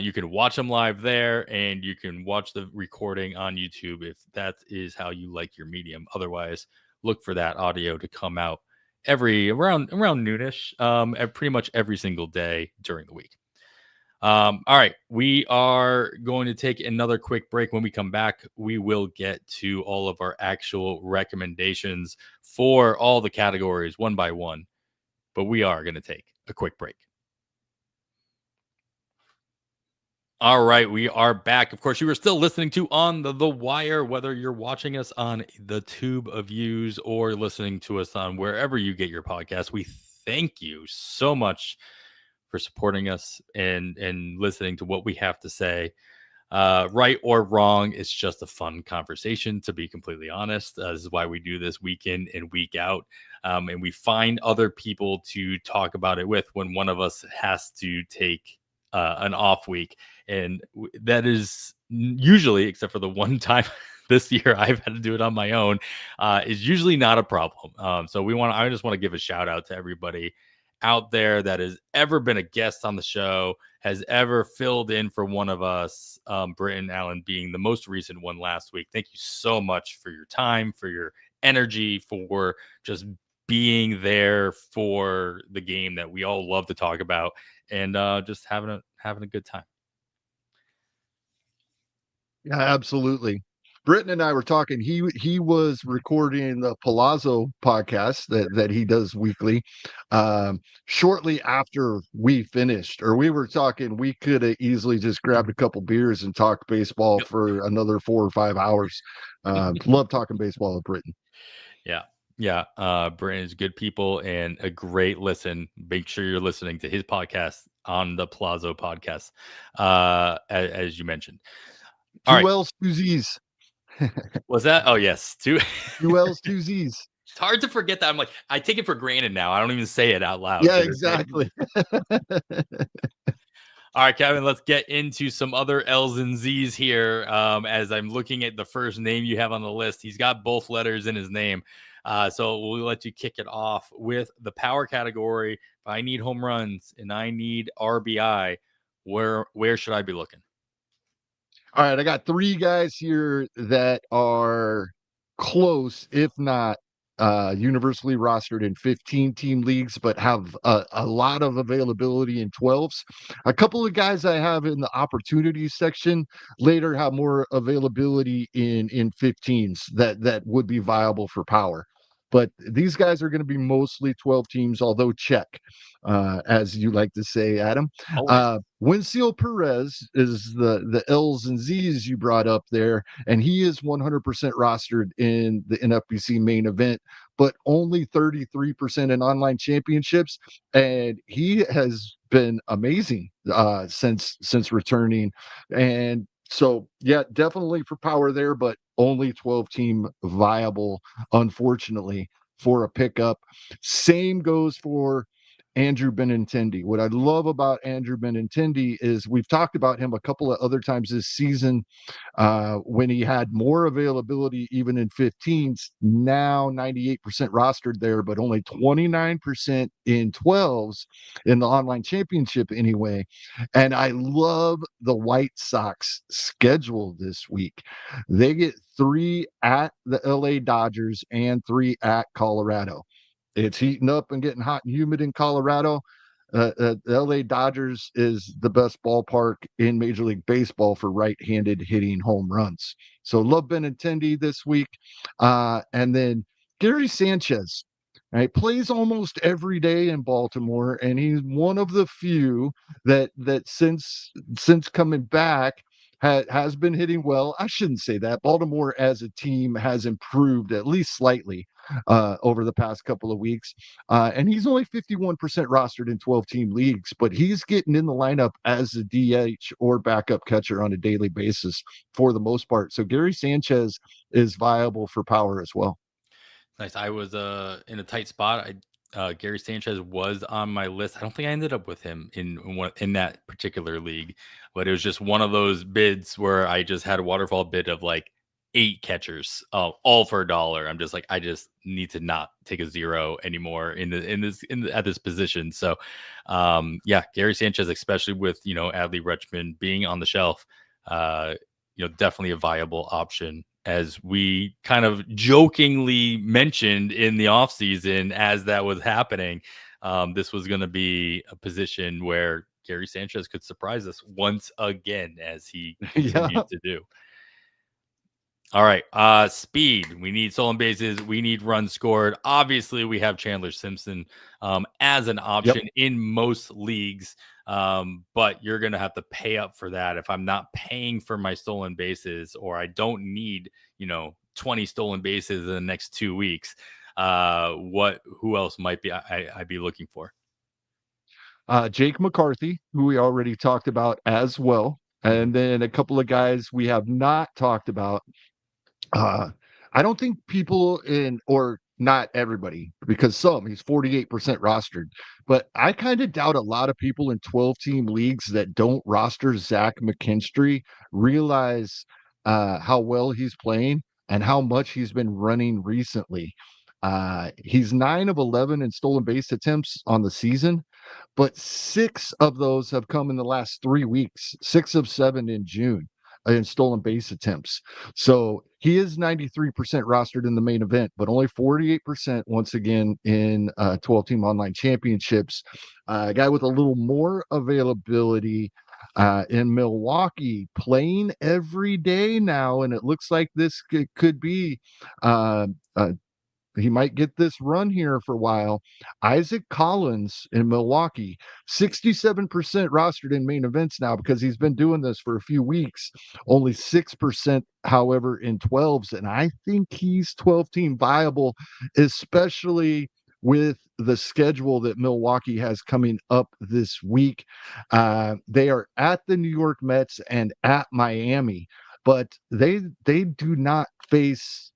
You can watch them live there, and you can watch the recording on YouTube if that is how you like your medium. Otherwise, look for that audio to come out around noonish, pretty much every single day during the week. All right, we are going to take another quick break. When we come back, we will get to all of our actual recommendations for all the categories one by one, but we are going to take a quick break. All right, we are back. Of course, you are still listening to On the Wire, whether you're watching us on the tube of views or listening to us on wherever you get your podcast. We thank you so much for supporting us and listening to what we have to say. Right or wrong, it's just a fun conversation, to be completely honest. This is why we do this week in and week out. And we find other people to talk about it with when one of us has to take an off week. And that is usually, except for the one time this year I've had to do it on my own, is usually not a problem. So I just want to give a shout out to everybody out there that has ever been a guest on the show, has ever filled in for one of us, Britton Allen being the most recent one last week. Thank you so much for your time, for your energy, for just being there for the game that we all love to talk about, and just having a good time. Yeah, absolutely. Britton and I were talking. He was recording the Palazzo podcast that he does weekly. Shortly after we finished, or we were talking, we could have easily just grabbed a couple beers and talked baseball for another 4 or 5 hours. Love talking baseball with Britton. Yeah. Britton is good people and a great listen. Make sure you're listening to his podcast on the Palazzo podcast, as you mentioned. All right. 2 L's, 2 Z's. Was that? Oh, yes. 2 L's, 2 Z's. It's hard to forget that. I'm like, I take it for granted now. I don't even say it out loud. Yeah, exactly. All right, Kevin, let's get into some other L's and Z's here. As I'm looking at the first name you have on the list, he's got both letters in his name. So we'll let you kick it off with the power category. If I need home runs and I need RBI, where should I be looking? All right, I got 3 guys here that are close, if not universally rostered in 15-team leagues, but have a lot of availability in 12s. A couple of guys I have in the opportunities section later have more availability in 15s that would be viable for power. But these guys are going to be mostly 12 teams, although check, as you like to say, Adam. Winfield Perez is the L's and Z's you brought up there, and he is 100% rostered in the NFBC main event, but only 33% in online championships, and he has been amazing since returning. And so, yeah, definitely for power there, but only 12-team viable, unfortunately, for a pickup. Same goes for Andrew Benintendi. What I love about Andrew Benintendi is we've talked about him a couple of other times this season when he had more availability even in 15s. Now 98% rostered there, but only 29% in 12s in the online championship anyway. And I love the White Sox schedule this week. They get 3 at the LA Dodgers and 3 at Colorado. It's heating up and getting hot and humid in Colorado. The LA Dodgers is the best ballpark in Major League Baseball for right-handed hitting home runs. So love Benintendi this week. And then Gary Sanchez, right, plays almost every day in Baltimore, and he's one of the few that since coming back has been hitting well. I shouldn't say that. Baltimore as a team has improved at least slightly over the past couple of weeks. And he's only 51% rostered in 12-team leagues, but he's getting in the lineup as a DH or backup catcher on a daily basis for the most part. So Gary Sanchez is viable for power as well. Nice. I was in a tight spot. I Gary Sanchez was on my list. I don't think I ended up with him in that particular league, but it was just one of those bids where I just had a waterfall bid of like 8 catchers, all for $1. I'm just like, I just need to not take a zero anymore at this position. So, yeah, Gary Sanchez, especially with Adley Rutschman being on the shelf, definitely a viable option, as we kind of jokingly mentioned in the offseason as that was happening. This was going to be a position where Gary Sanchez could surprise us once again, as he continues Yeah. to do. All right. Speed. We need stolen bases. We need runs scored. Obviously, we have Chandler Simpson as an option in most leagues. But you're going to have to pay up for that. If I'm not paying for my stolen bases, or I don't need, 20 stolen bases in the next 2 weeks, who else might be I'd be looking for? Jake McCarthy, who we already talked about as well. And then a couple of guys we have not talked about. I don't think people or not everybody, because he's 48% rostered, but I kind of doubt a lot of people in 12-team leagues that don't roster Zach McKinstry realize how well he's playing and how much he's been running recently. He's 9 of 11 in stolen base attempts on the season, but 6 of those have come in the last 3 weeks, 6 of 7 in June in stolen base attempts. So he is 93% rostered in the main event, but only 48% once again in 12-team online championships. A guy with a little more availability in Milwaukee, playing every day now, and it looks like this could be he might get this run here for a while. Isaac Collins in Milwaukee, 67% rostered in main events now because he's been doing this for a few weeks. Only 6%, however, in 12s. And I think he's 12-team viable, especially with the schedule that Milwaukee has coming up this week. They are at the New York Mets and at Miami, but they do not face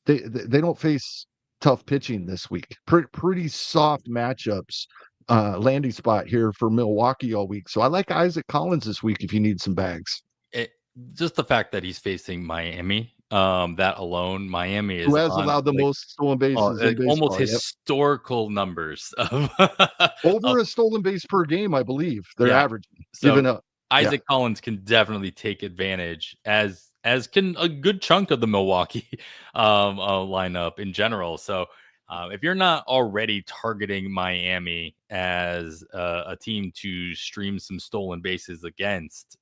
they don't face tough pitching this week. Pretty soft matchups, landing spot here for Milwaukee all week. So I like Isaac Collins this week if you need some bags. Just the fact that he's facing Miami, that alone, Miami Who is has on allowed the like, most stolen bases in almost baseball? Yep. historical numbers of, Over of a stolen base per game, I believe they're yeah. averaging, So giving up. Yeah. Isaac Collins can definitely take advantage, as can a good chunk of the Milwaukee lineup in general. So if you're not already targeting Miami as a team to stream some stolen bases against,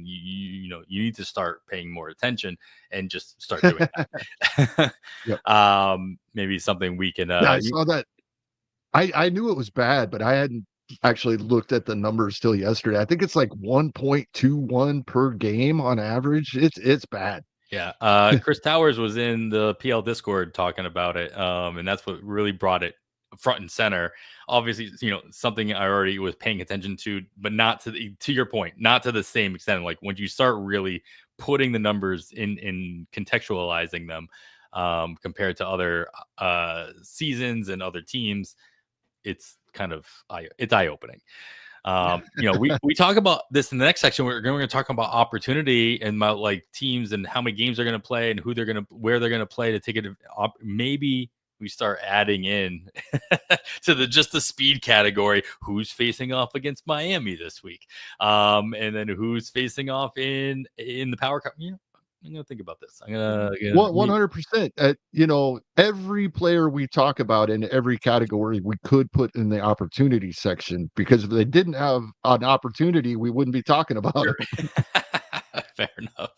you need to start paying more attention and just start doing that. Yep. Maybe something we can. Yeah, I saw that. I knew it was bad, but I hadn't actually looked at the numbers till yesterday. I think it's like 1.21 per game on average. It's bad. Yeah, Chris Towers was in the PL Discord talking about it, and that's what really brought it front and center. Obviously, something I already was paying attention to, but not to your point, not to the same extent. Like when you start really putting the numbers in contextualizing them, compared to other seasons and other teams, it's kind of eye opening. We talk about this in the next section. We're going to talk about opportunity and about like teams and how many games they're going to play and where they're going to play to take it. Maybe we start adding in to just the speed category, who's facing off against Miami this week, and then who's facing off in the Power Cup. I'm gonna think about this. I'm gonna 100%. Every player we talk about in every category we could put in the opportunity section, because if they didn't have an opportunity, we wouldn't be talking about sure. them. Fair enough.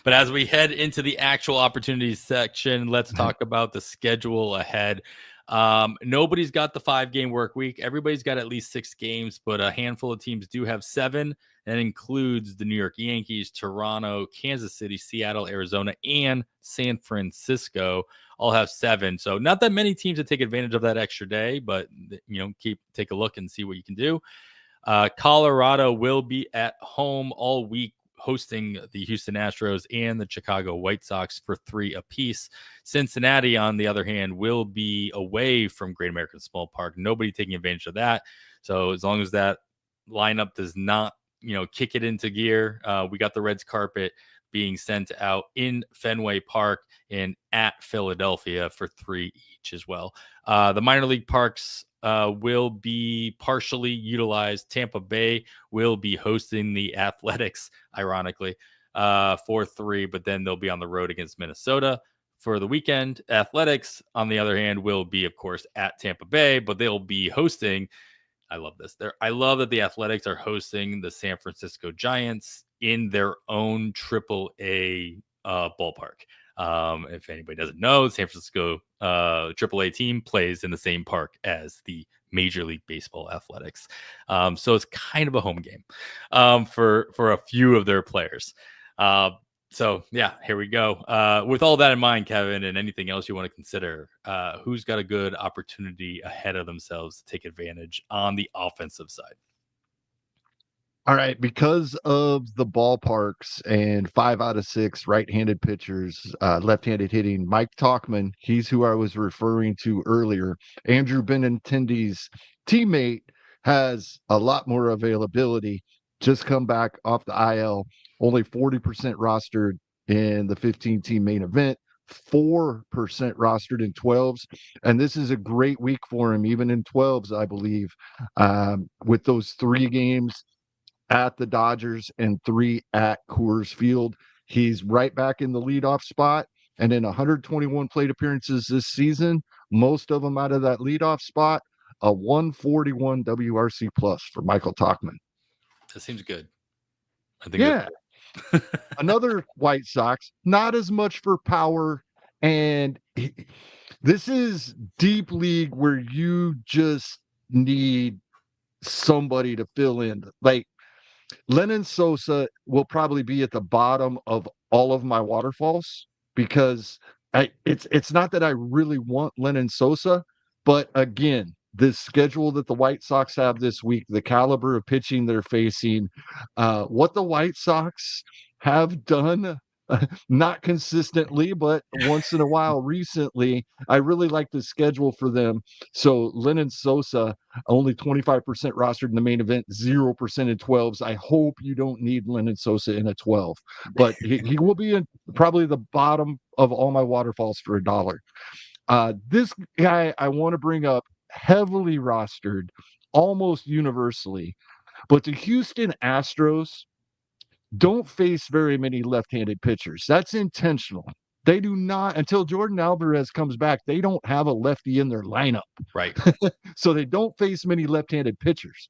But as we head into the actual opportunities section, let's talk about the schedule ahead. Nobody's got the 5-game work week. Everybody's got at least 6 games, but a handful of teams do have 7. That includes the New York Yankees, Toronto, Kansas City, Seattle, Arizona, and San Francisco. All have 7. So not that many teams that take advantage of that extra day, but take a look and see what you can do. Colorado will be at home all week hosting the Houston Astros and the Chicago White Sox for 3 apiece. Cincinnati, on the other hand, will be away from Great American Small Park. Nobody taking advantage of that. So as long as that lineup does not, kick it into gear, we got the Reds carpet being sent out in Fenway Park and at Philadelphia for 3 each as well. The minor league parks will be partially utilized. Tampa Bay will be hosting the Athletics, ironically, for 3, but then they'll be on the road against Minnesota for the weekend. Athletics, on the other hand, will be, of course, at Tampa Bay, but they'll be hosting. I love this. I love that the Athletics are hosting the San Francisco Giants in their own AAA ballpark. If anybody doesn't know, the San Francisco AAA team plays in the same park as the Major League Baseball Athletics. So it's kind of a home game for a few of their players. So, yeah, here we go. With all that in mind, Kevin, and anything else you want to consider, who's got a good opportunity ahead of themselves to take advantage on the offensive side? All right, because of the ballparks and 5 out of 6 right-handed pitchers, left-handed hitting, Mike Tauchman, he's who I was referring to earlier. Andrew Benintendi's teammate has a lot more availability. Just come back off the IL, only 40% rostered in the 15-team main event, 4% rostered in 12s, and this is a great week for him, even in 12s, I believe, with those 3 games at the Dodgers and 3 at Coors Field. He's right back in the leadoff spot. And in 121 plate appearances this season, most of them out of that leadoff spot, a 141 WRC plus for Michael Tauchman. That seems good. I think Another White Sox, not as much for power. And this is deep league where you just need somebody to fill in. Like, Lennon Sosa will probably be at the bottom of all of my waterfalls because it's not that I really want Lennon Sosa, but again, the schedule that the White Sox have this week, the caliber of pitching they're facing, what the White Sox have done, not consistently, but once in a while recently, I really like the schedule for them. So Lennon Sosa, only 25% rostered in the main event, 0% in 12s. I hope you don't need Lennon Sosa in a 12, but he will be in probably the bottom of all my waterfalls for $1. This guy I want to bring up, heavily rostered, almost universally, but the Houston Astros don't face very many left-handed pitchers. That's intentional. They do not, until Jordan Alvarez comes back, they don't have a lefty in their lineup. Right. So they don't face many left-handed pitchers.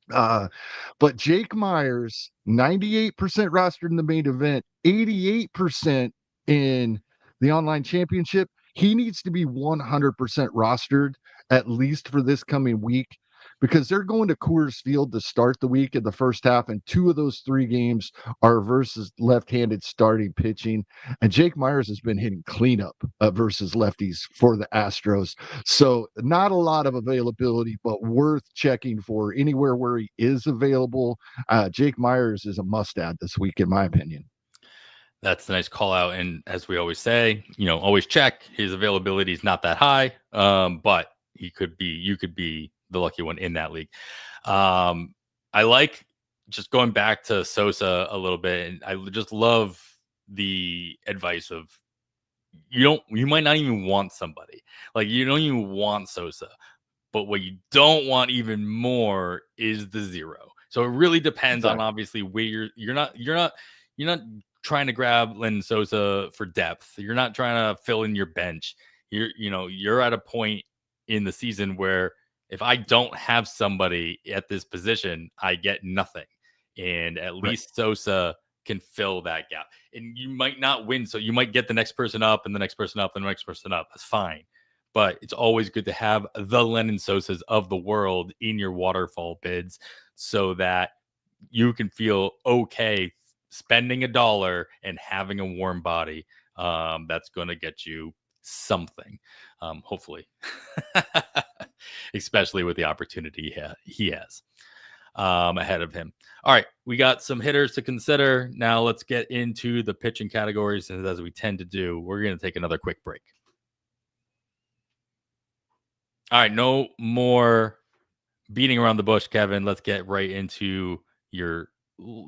But Jake Myers, 98% rostered in the main event, 88% in the online championship. He needs to be 100% rostered, at least for this coming week, because they're going to Coors Field to start the week in the first half, and 2 of those 3 games are versus left-handed starting pitching. And Jake Myers has been hitting cleanup versus lefties for the Astros. So not a lot of availability, but worth checking for anywhere where he is available. Jake Myers is a must-add this week, in my opinion. That's a nice call out. And as we always say, always check. His availability is not that high, but you could be the lucky one in that league. I like just going back to Sosa a little bit, and I just love the advice of you might not even want somebody. Like, you don't even want Sosa, but what you don't want even more is the 0. So it really depends on obviously where you're not trying to grab Lennon Sosa for depth. You're not trying to fill in your bench. You're at a point in the season where if I don't have somebody at this position, I get nothing. And at least Sosa can fill that gap. And you might not win, so you might get the next person up and the next person up and the next person up. That's fine. But it's always good to have the Lennon Sosas of the world in your waterfall bids so that you can feel okay spending $1 and having a warm body. That's going to get you something, hopefully, especially with the opportunity he has. ahead of him. All right, we got some hitters to consider. Now let's get into the pitching categories. And as we tend to do, we're going to take another quick break. All right, no more beating around the bush, Kevin. Let's get right into your.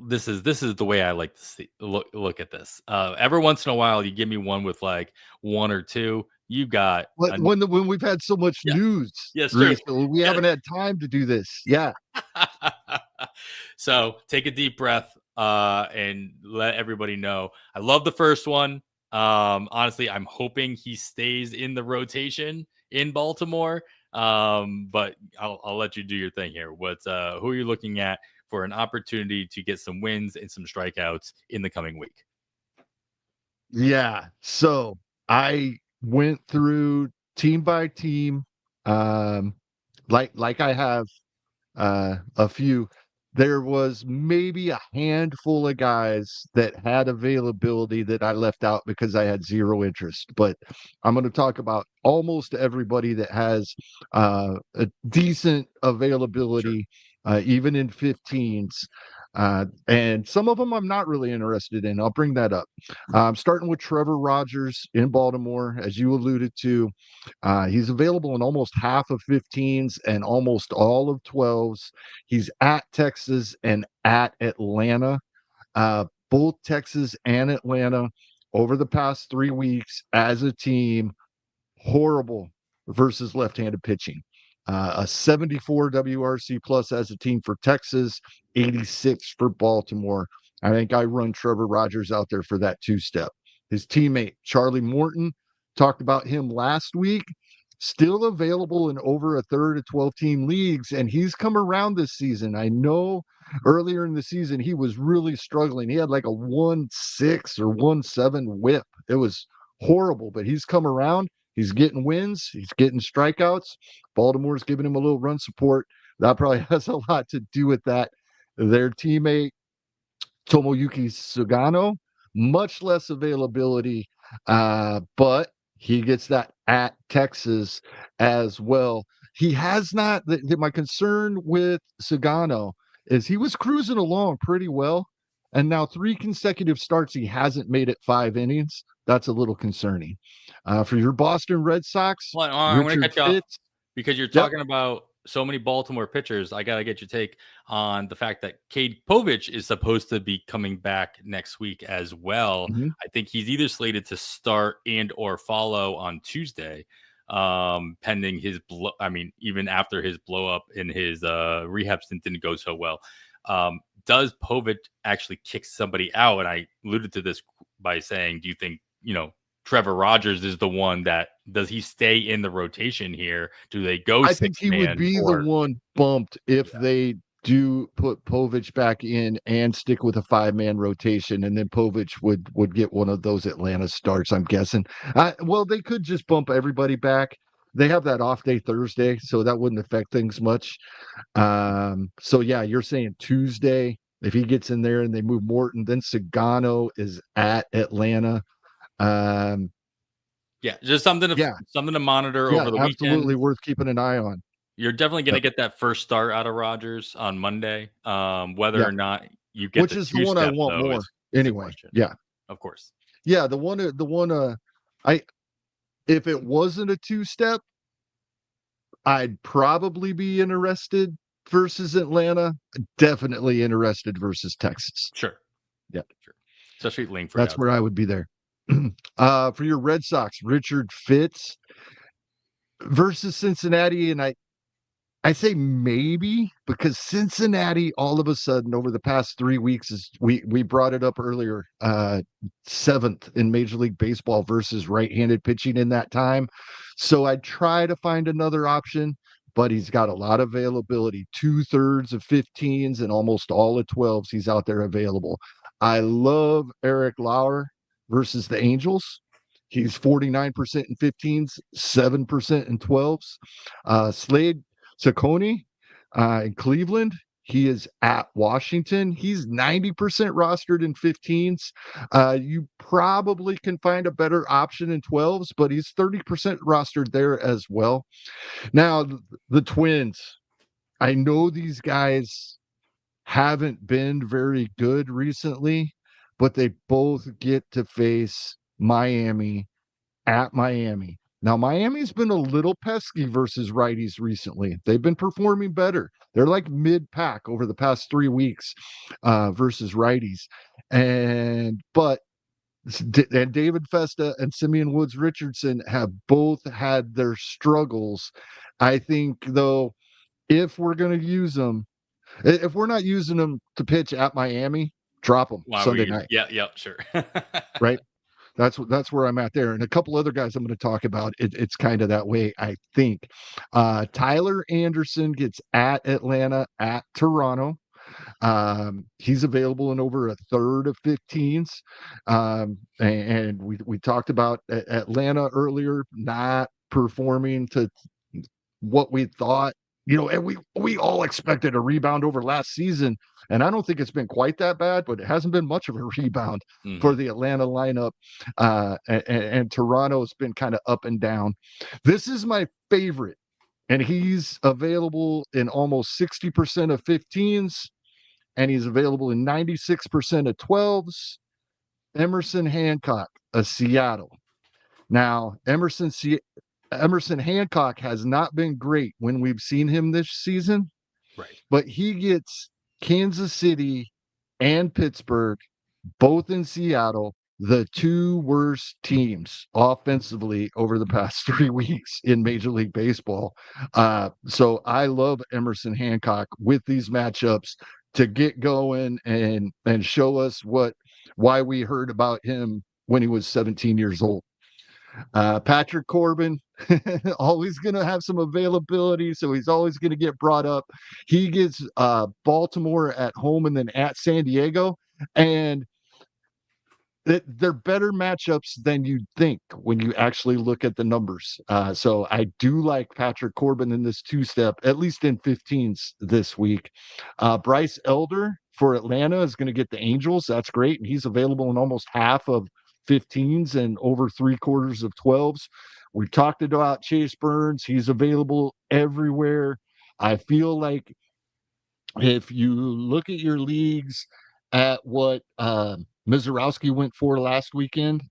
This is the way I like to see look at this. Every once in a while, you give me one with like one or two. You got when we've had so much news recently, we haven't had time to do this. Yeah. So take a deep breath and let everybody know. I love the first one. Honestly, I'm hoping he stays in the rotation in Baltimore. But I'll let you do your thing here. Who are you looking at for an opportunity to get some wins and some strikeouts in the coming week? Yeah. So I went through team by team, like I have a few. There was maybe a handful of guys that had availability that I left out because I had zero interest. But I'm going to talk about almost everybody that has a decent availability, even in 15s. And some of them I'm not really interested in. I'll bring that up. I'm starting with Trevor Rogers in Baltimore, as you alluded to. He's available in almost half of 15s and almost all of 12s. He's at Texas and at Atlanta. Both Texas and Atlanta over the past 3 weeks as a team, horrible versus left-handed pitching. A 74 WRC plus as a team for Texas, 86 for Baltimore. I think I run Trevor Rogers out there for that two-step. His teammate, Charlie Morton, talked about him last week, still available in over a third of 12-team leagues, and he's come around this season. I know earlier in the season he was really struggling. He had like a 1.6 or 1.7 whip. It was horrible, but he's come around. He's getting wins. He's getting strikeouts. Baltimore's giving him a little run support. That probably has a lot to do with that. Their teammate, Tomoyuki Sugano, much less availability, but he gets that at Texas as well. He has not. My concern with Sugano is he was cruising along pretty well, and now 3 consecutive starts he hasn't made it 5 innings. That's a little concerning. For your Boston Red Sox, well, I'm going to cut you off because you're talking about so many Baltimore pitchers. I got to get your take on the fact that Cade Povich is supposed to be coming back next week as well. Mm-hmm. I think he's either slated to start and or follow on Tuesday, pending his even after his blow up in his rehab stint didn't go so well. Does Povich actually kick somebody out? And I alluded to this by saying, do you think, Trevor Rogers is the one that does he stay in the rotation here? Do they go? I think he would be the one bumped if they do put Povich back in and stick with a 5-man rotation, and then Povich would get one of those Atlanta starts, I'm guessing. Well, they could just bump everybody back. They have that off day Thursday, so that wouldn't affect things much. So yeah, you're saying Tuesday, if he gets in there and they move Morton, then Sugano is at Atlanta. Just something to monitor over the weekend. Absolutely worth keeping an eye on. You're definitely going to get that first start out of Rogers on Monday. Whether or not you get, which is the one I want more anyway. Yeah, of course. Yeah, the one if it wasn't a 2-step, I'd probably be interested versus Atlanta. Definitely interested versus Texas. Sure. Yeah. Sure. Especially Langford. That's where I would be there. For your Red Sox, Richard Fitz versus Cincinnati, and I say maybe because Cincinnati all of a sudden over the past 3 weeks is we brought it up earlier, 7th in Major League Baseball versus right-handed pitching in that time. So I try to find another option, but he's got a lot of availability, 2/3 of 15s and almost all of 12s. He's out there available. I love Eric Lauer versus the Angels. He's 49% in 15s, 7% in 12s. Slade Cecconi in Cleveland, he is at Washington. He's 90% rostered in 15s. You probably can find a better option in 12s, but he's 30% rostered there as well. Now, the Twins, I know these guys haven't been very good recently, but they both get to face Miami at Miami. Now, Miami's been a little pesky versus righties recently. They've been performing better. They're like mid pack over the past 3 weeks versus righties. But David Festa and Simeon Woods Richardson have both had their struggles. I think, though, if we're going to use them, if we're not using them to pitch at Miami, drop them Why were Sunday you? night, Yeah, sure. right? That's where I'm at there. And a couple other guys I'm going to talk about. It's kind of that way, I think. Tyler Anderson gets at Atlanta, at Toronto. He's available in over a third of 15s. And we talked about Atlanta earlier, not performing to what we thought, and we all expected a rebound over last season. And I don't think it's been quite that bad, but it hasn't been much of a rebound for the Atlanta lineup. And Toronto's been kind of up and down. This is my favorite. And he's available in almost 60% of 15s, and he's available in 96% of 12s. Emerson Hancock of Seattle. Now, Emerson Hancock has not been great when we've seen him this season, Right. but he gets Kansas City and Pittsburgh, both in Seattle, the two worst teams offensively over the past 3 weeks in Major League Baseball. So I love Emerson Hancock with these matchups to get going and show us why we heard about him when he was 17 years old. Patrick Corbin, always going to have some availability, so he's always going to get brought up. He gets Baltimore at home and then at San Diego, and they're better matchups than you'd think when you actually look at the numbers. So I do like Patrick Corbin in this two-step, at least in 15s this week. Bryce Elder for Atlanta is going to get the Angels. That's great. And he's available in almost half of 15s and over 3/4 of 12s. We talked about Chase Burns. He's available everywhere. I feel like if you look at your leagues at what Mizorowski went for last weekend,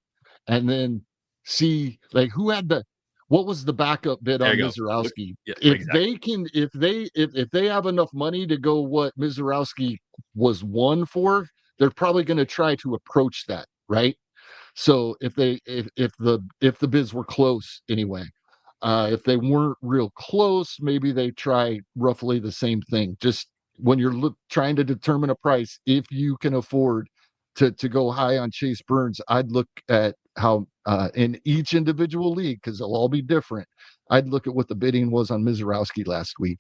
and then see like what was the backup bid There on you go. Look, Mizorowski. yeah, If exactly. they can, if they have enough money to go what Mizorowski was won for, they're probably going to try to approach that, right? So if the bids were close anyway, if they weren't real close, maybe they try roughly the same thing. Just when you're trying to determine a price, if you can afford to go high on Chase Burns, I'd look at how in each individual league, because they'll all be different. I'd look at what the bidding was on Mizorowski last week.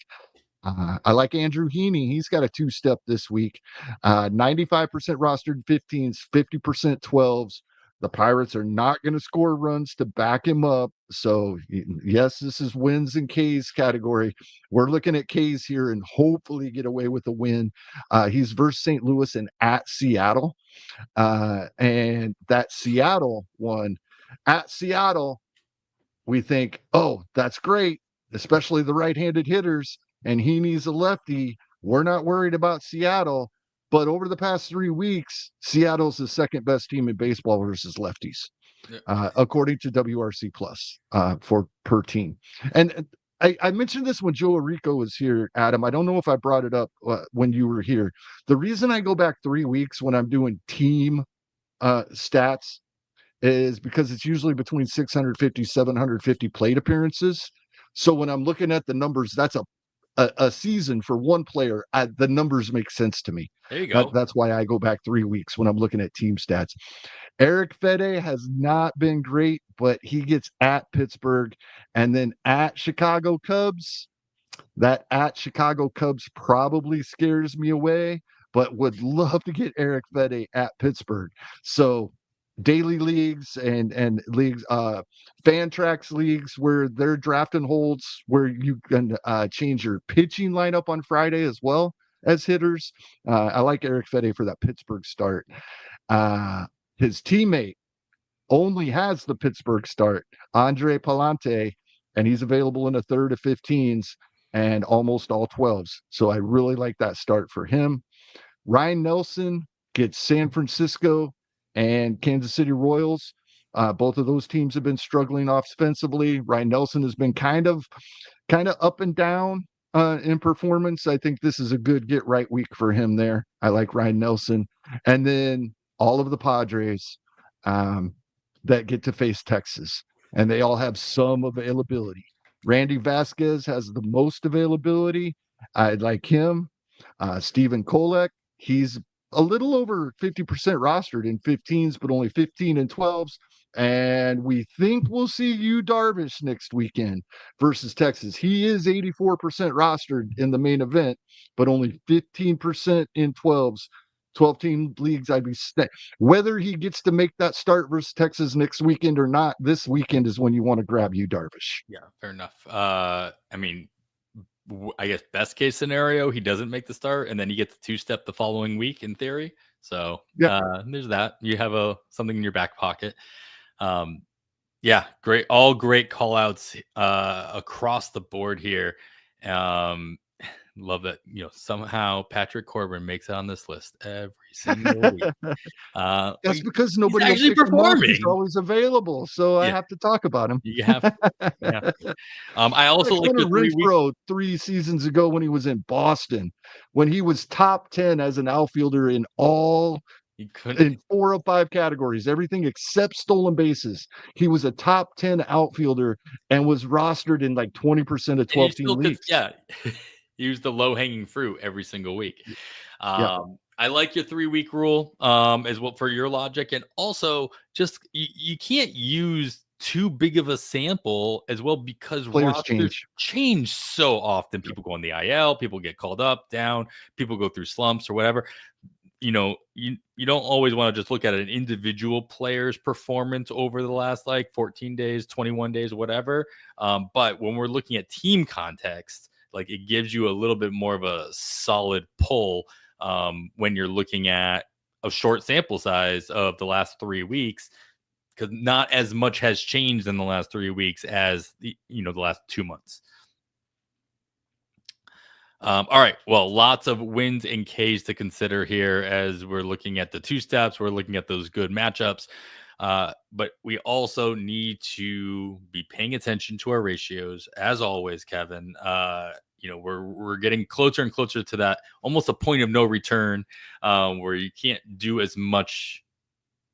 I like Andrew Heaney. He's got a two-step this week. 95% rostered 15s, 50% 12s. The Pirates are not going to score runs to back him up. So, yes, this is wins and Ks category. We're looking at Ks here and hopefully get away with a win. He's versus St. Louis and at Seattle. And that Seattle one, at Seattle, we think, oh, that's great, especially the right-handed hitters, and he needs a lefty. We're not worried about Seattle. But over the past 3 weeks, Seattle's the second best team in baseball versus lefties, Yeah. according to WRC Plus for per team. And I mentioned this when Joe Arrico was here, Adam. I don't know if I brought it up when you were here. The reason I go back 3 weeks when I'm doing team stats is because it's usually between 650 750 plate appearances. So when I'm looking at the numbers, that's a season for one player. The numbers make sense to me. There you go. That's why I go back 3 weeks when I'm looking at team stats. Eric Fede has not been great, but he gets at Pittsburgh and then at Chicago Cubs. That at Chicago Cubs probably scares me away, but would love to get Eric Fede at Pittsburgh. So daily leagues and leagues, Fantrax leagues where they're drafting holds where you can change your pitching lineup on Friday as well as hitters. I like Eric Fede for that Pittsburgh start. His teammate only has the Pittsburgh start, Andre Palante, and he's available in a third of 15s. and almost all 12s. So I really like that start for him. Ryan Nelson gets San Francisco and Kansas City Royals. Both of those teams have been struggling offensively. Ryan Nelson has been kind of up and down in performance. I think this is a good get right week for him there. I like Ryan Nelson. And then all of the Padres that get to face Texas, and they all have some availability. Randy Vasquez has the most availability. I like him. Stephen Kolek, he's a little over 50% rostered in 15s, but only 15 and 12s. And we think we'll see Yu Darvish next weekend versus Texas. He is 84% rostered in the main event, but only 15% in 12s. 12-team leagues, I'd be whether he gets to make that start versus Texas next weekend or not, this weekend is when you want to grab Yu Darvish. Yeah, fair enough. I mean, I guess best case scenario, he doesn't make the start, and then he gets the two-step the following week in theory. So there's that. You have something in your back pocket. Yeah, great. All great call outs across the board here. Love that, somehow Patrick Corbin makes it on this list every single week. That's because nobody he's actually performing. He's always available, so I have to talk about him. You have to. I also like the 3 seasons ago when he was in Boston, when he was top 10 as an outfielder in all in 4 of 5 categories, everything except stolen bases. He was a top 10 outfielder and was rostered in like 20% of 12-team leagues. Yeah. Use the low-hanging fruit every single week. I like your 3-week rule as well for your logic. And also, just you can't use too big of a sample as well because players change so often. People go on the IL, people get called up, down, people go through slumps or whatever. You don't always want to just look at an individual player's performance over the last 14 days, 21 days, whatever. But when we're looking at team context, it gives you a little bit more of a solid pull when you're looking at a short sample size of the last 3 weeks, because not as much has changed in the last 3 weeks as the last 2 months. All right. Well, lots of wins and Ks to consider here as we're looking at the 2 steps. We're looking at those good matchups. But we also need to be paying attention to our ratios, as always, Kevin. We're getting closer and closer to that, almost a point of no return, where you can't do as much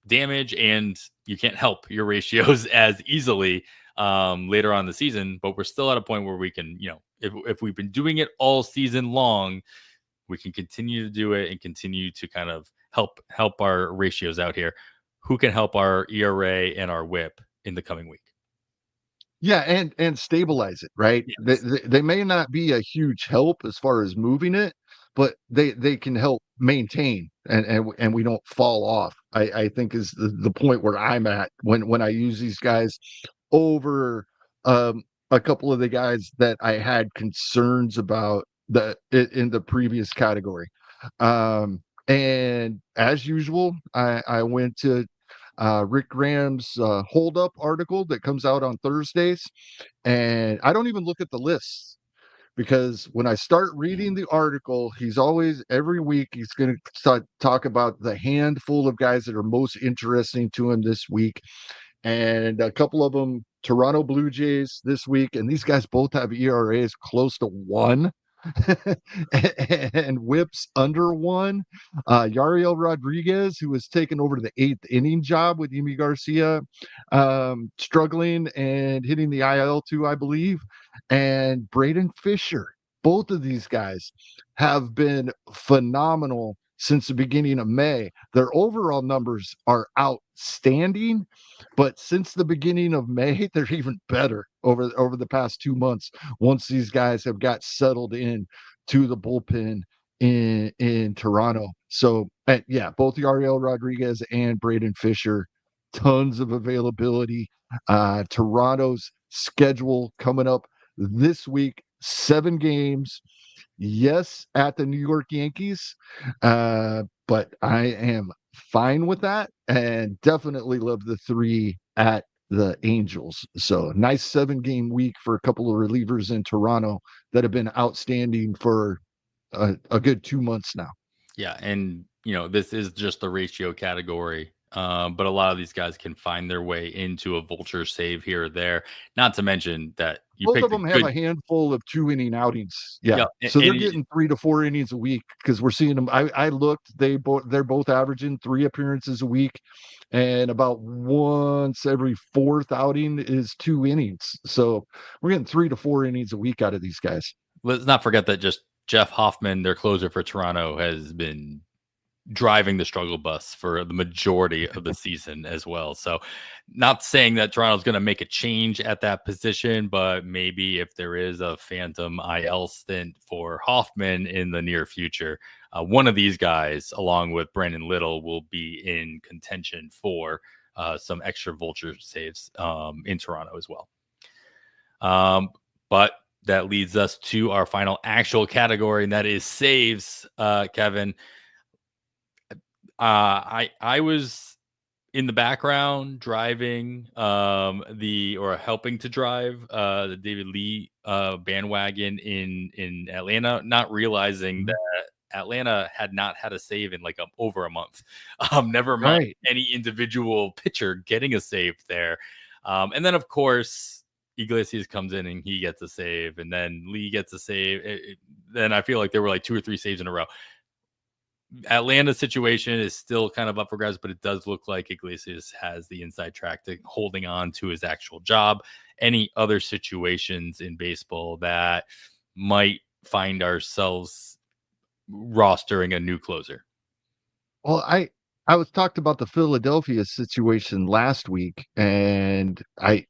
damage and you can't help your ratios as easily later on in the season. But we're still at a point where we can, if we've been doing it all season long, we can continue to do it and continue to kind of help our ratios out here. Who can help our ERA and our WHIP in the coming week? Yeah, and stabilize it, right? Yes. They may not be a huge help as far as moving it, but they can help maintain and we don't fall off. I think is the point where I'm at when I use these guys over a couple of the guys that I had concerns about in the previous category. And as usual, I went to Rick Graham's hold up article that comes out on Thursdays. And I don't even look at the lists, because when I start reading the article, he's always, every week, he's going to talk about the handful of guys that are most interesting to him this week. And a couple of them, Toronto Blue Jays this week. And these guys both have ERAs close to 1. and whips under 1. Yariel Rodriguez, who has taken over the 8th inning job with Yimi Garcia, struggling and hitting the IL too, I believe. And Braden Fisher. Both of these guys have been phenomenal since the beginning of May. Their overall numbers are outstanding, but since the beginning of May, they're even better over the past 2 months, once these guys have got settled in to the bullpen in Toronto. So both Yariel Rodriguez and Braden Fisher, tons of availability. Toronto's schedule coming up this week, 7 games. Yes, at the New York Yankees, but I am fine with that, and definitely love the 3 at the Angels. So nice 7-game week for a couple of relievers in Toronto that have been outstanding for a good 2 months now. Yeah, and this is just the ratio category. But a lot of these guys can find their way into a vulture save here or there. Not to mention that you Both of picked a them have good. a handful of 2-inning outings. Yeah. Yeah, So they're getting 3 to 4 innings a week because we're seeing them. I looked, they're both averaging 3 appearances a week, and about once every fourth outing is 2 innings. So we're getting 3 to 4 innings a week out of these guys. let's not forget that just Jeff Hoffman, their closer for Toronto, has been driving the struggle bus for the majority of the season as well. So not saying that Toronto's going to make a change at that position, but maybe if there is a phantom IL stint for Hoffman in the near future, one of these guys, along with Brandon Little, will be in contention for some extra vulture saves in Toronto as well. But that leads us to our final actual category, and that is saves, Kevin. I was in the background driving or helping to drive the David Lee bandwagon in Atlanta, not realizing that Atlanta had not had a save in like over a month. Never mind Right. any individual pitcher getting a save there. And then of course Iglesias comes in and he gets a save, and then Lee gets a save. Then I feel like there were like 2 or 3 saves in a row. Atlanta's situation is still kind of up for grabs, but it does look like Iglesias has the inside track to holding on to his actual job. Any other situations in baseball that might find ourselves rostering a new closer? Well, I was talked about the Philadelphia situation last week, and I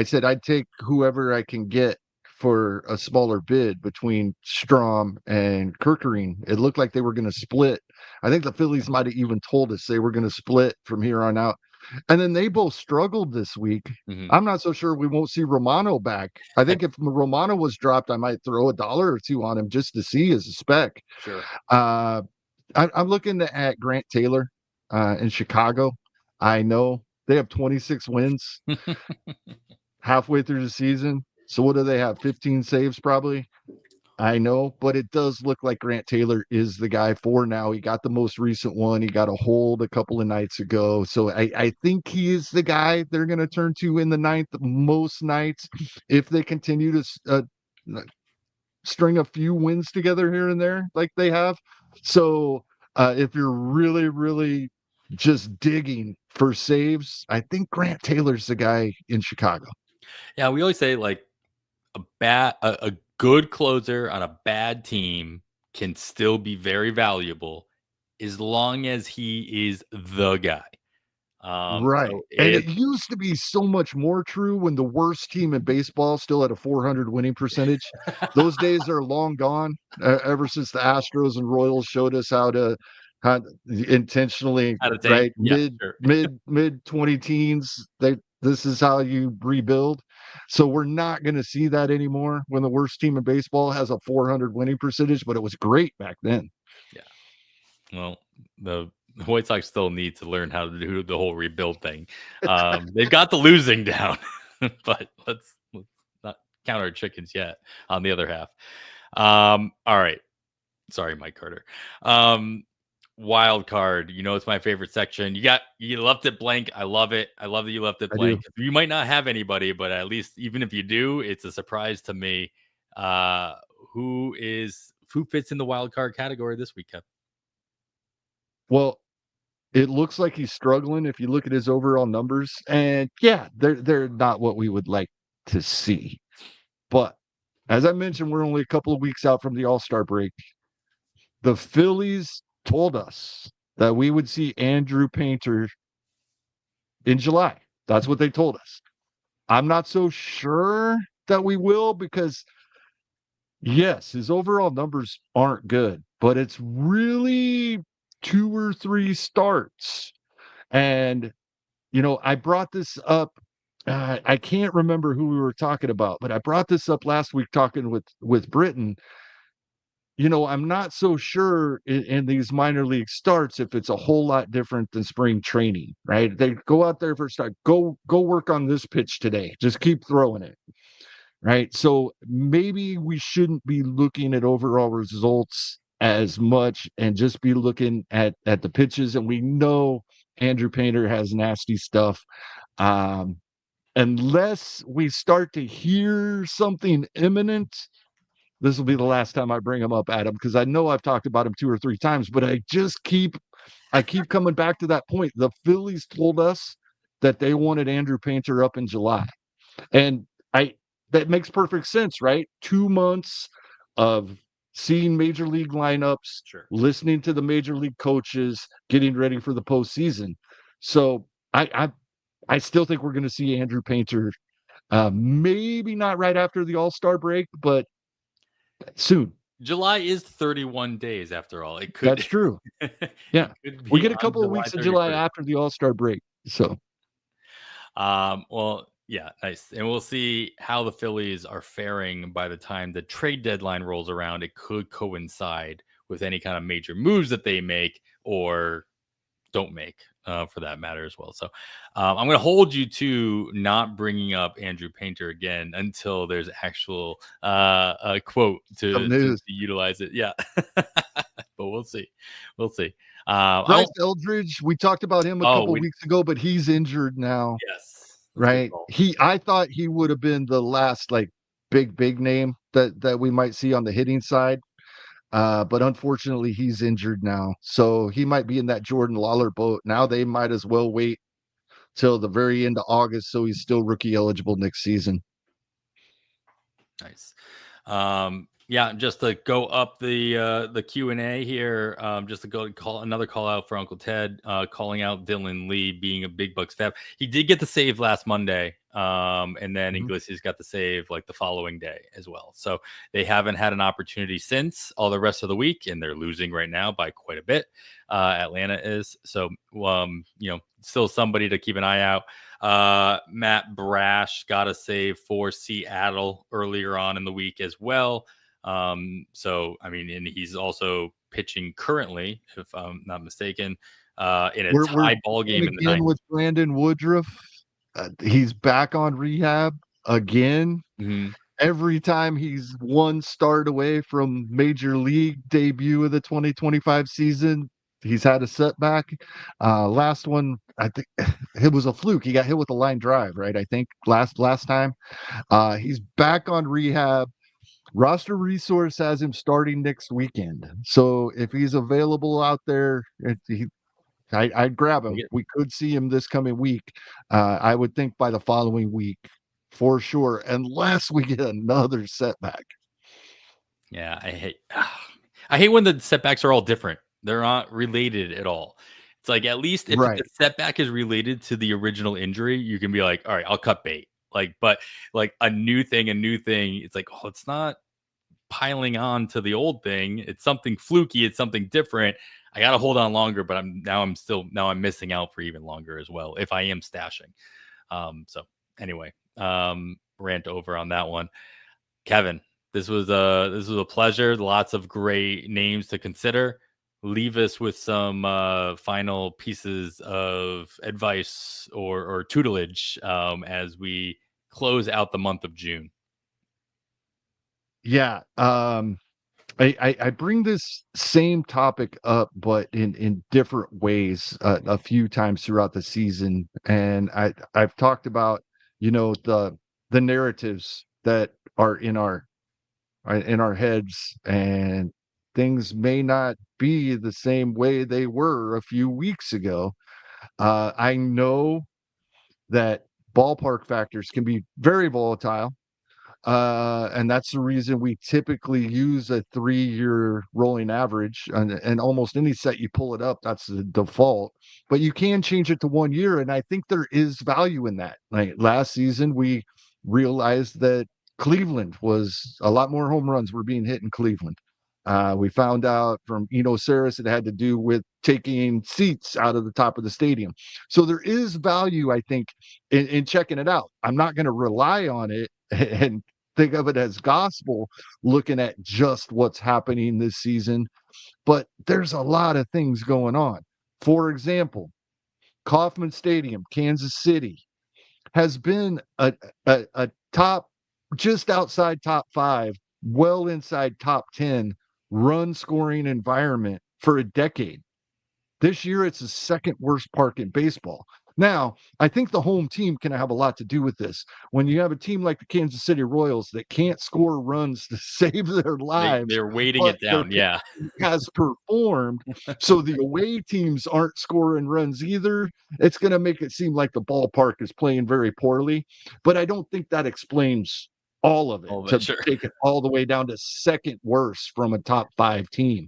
said I'd take whoever I can get for a smaller bid between Strom and Kirkering. It looked like they were going to split. I think the Phillies might have even told us they were going to split from here on out. And then they both struggled this week. Mm-hmm. I'm not so sure we won't see Romano back. I think if Romano was dropped, I might throw $1 or 2 on him just to see as a spec. Sure. I'm looking at Grant Taylor in Chicago. I know they have 26 wins halfway through the season. So what do they have? 15 saves probably. I know, but it does look like Grant Taylor is the guy for now. He got the most recent one. He got a hold a couple of nights ago. So I think he is the guy they're going to turn to in the ninth most nights if they continue to string a few wins together here and there like they have. So if you're really, really just digging for saves, I think Grant Taylor's the guy in Chicago. Yeah, we always say like a good closer on a bad team can still be very valuable as long as he is the guy. Right. So And if it used to be so much more true when the worst team in baseball still had a 400 winning percentage. Those days are long gone ever since the Astros and Royals showed us how intentionally, out of tank, right? yeah, sure. Mid 20 teens, this is how you rebuild. So we're not going to see that anymore when the worst team in baseball has a 400 winning percentage, but it was great back then. Yeah. Well, the White Sox still need to learn how to do the whole rebuild thing. They've got the losing down, but let's not count our chickens yet. On the other half, all right. Sorry, Mike Carter. Wild card. It's my favorite section. You left it blank. I love it. I love that you left it I do. blank. You might not have anybody, but at least even if you do, it's a surprise to me. Who fits in the wild card category this week, Kev? Well, it looks like he's struggling if you look at his overall numbers. And yeah, they're not what we would like to see. But as I mentioned, we're only a couple of weeks out from the All-Star break. The Phillies told us that we would see Andrew Painter in July. That's what they told us. I'm not so sure that we will because yes, his overall numbers aren't good, but it's really 2 or 3 starts. And I brought this up. I can't remember who we were talking about, but I brought this up last week talking with Britton. I'm not so sure in these minor league starts if it's a whole lot different than spring training, right? They go out there for a start, go work on this pitch today. Just keep throwing it, right? So maybe we shouldn't be looking at overall results as much and just be looking at the pitches. And we know Andrew Painter has nasty stuff. Unless we start to hear something imminent, this will be the last time I bring him up, Adam, because I know I've talked about him 2 or 3 times, but I keep coming back to that point. The Phillies told us that they wanted Andrew Painter up in July. And I that makes perfect sense, right? 2 months of seeing major league lineups, Sure. listening to the major league coaches, getting ready for the postseason. So I still think we're going to see Andrew Painter, maybe not right after the All-Star break, but soon. July is 31 days after all. It could. That's true. Yeah, It could we be get a on couple of July weeks of July 31st. after the All-Star break. So, Well, yeah, nice. And we'll see how the Phillies are faring by the time the trade deadline rolls around. It could coincide with any kind of major moves that they make or don't make, for that matter as well. So I'm going to hold you to not bringing up Andrew Painter again until there's actual a quote to utilize it. Yeah, but we'll see. We'll see. Bryce Eldridge, we talked about him a couple weeks ago, but he's injured now. Yes, right. I thought he would have been the last like big name that we might see on the hitting side. But unfortunately, he's injured now. So he might be in that Jordan Lawler boat. Now they might as well wait till the very end of August so he's still rookie eligible next season. Nice. Yeah, just to go up the Q&A here, just to go call out for Uncle Ted, calling out Dylan Lee being a big Bucks FAAB. He did get the save last Monday, and then Iglesias got the save like the following day as well. So they haven't had an opportunity since all the rest of the week, and they're losing right now by quite a bit. Atlanta is. So still somebody to keep an eye out. Matt Brash got a save for Seattle earlier on in the week as well. So I mean, and he's also pitching currently, if I'm not mistaken, in a tie ball game in the ninth. With Brandon Woodruff. He's back on rehab again. Mm-hmm. Every time he's one start away from major league debut of the 2025 season, he's had a setback. Last one, I think it was a fluke. He got hit with a line drive, right? I think last time. He's back on rehab. Roster Resource has him starting next weekend. So if he's available out there, I'd grab him. We could see him this coming week. I would think by the following week for sure, unless we get another setback. Yeah, I hate when the setbacks are all different. They're not related at all. It's like, at least if the setback is related to the original injury, you can be like, all right, I'll cut bait. But a new thing, it's like, oh, it's not piling on to the old thing. It's something fluky. It's something different. I got to hold on longer, but I'm missing out for even longer as well if I am stashing. So anyway, rant over on that one. Kevin, this was a pleasure. Lots of great names to consider. Leave us with some final pieces of advice or tutelage as we close out the month of June. Yeah. I bring this same topic up, but in different ways a few times throughout the season. And I've talked about, the narratives that are in our heads, and things may not be the same way they were a few weeks ago. I know that ballpark factors can be very volatile. And that's the reason we typically use a 3-year rolling average, and almost any set you pull it up, that's the default. But you can change it to 1 year, and I think there is value in that. Like last season, we realized that Cleveland was a lot more home runs were being hit in Cleveland. We found out from Eno Saris it had to do with taking seats out of the top of the stadium. So there is value, I think, in checking it out. I'm not going to rely on it and think of it as gospel looking at just what's happening this season, but there's a lot of things going on. For example, Kauffman Stadium, Kansas City, has been a top, just outside top 5, well inside top 10 run scoring environment for a decade. This year, it's the second worst park in baseball. Now, I think the home team can have a lot to do with this. When you have a team like the Kansas City Royals that can't score runs to save their lives, They're weighting but it their down. Yeah. pitching has performed, so the away teams aren't scoring runs either, it's going to make it seem like the ballpark is playing very poorly. But I don't think that explains all of it, All of it, to sure. take it all the way down to second worst from a top 5 team,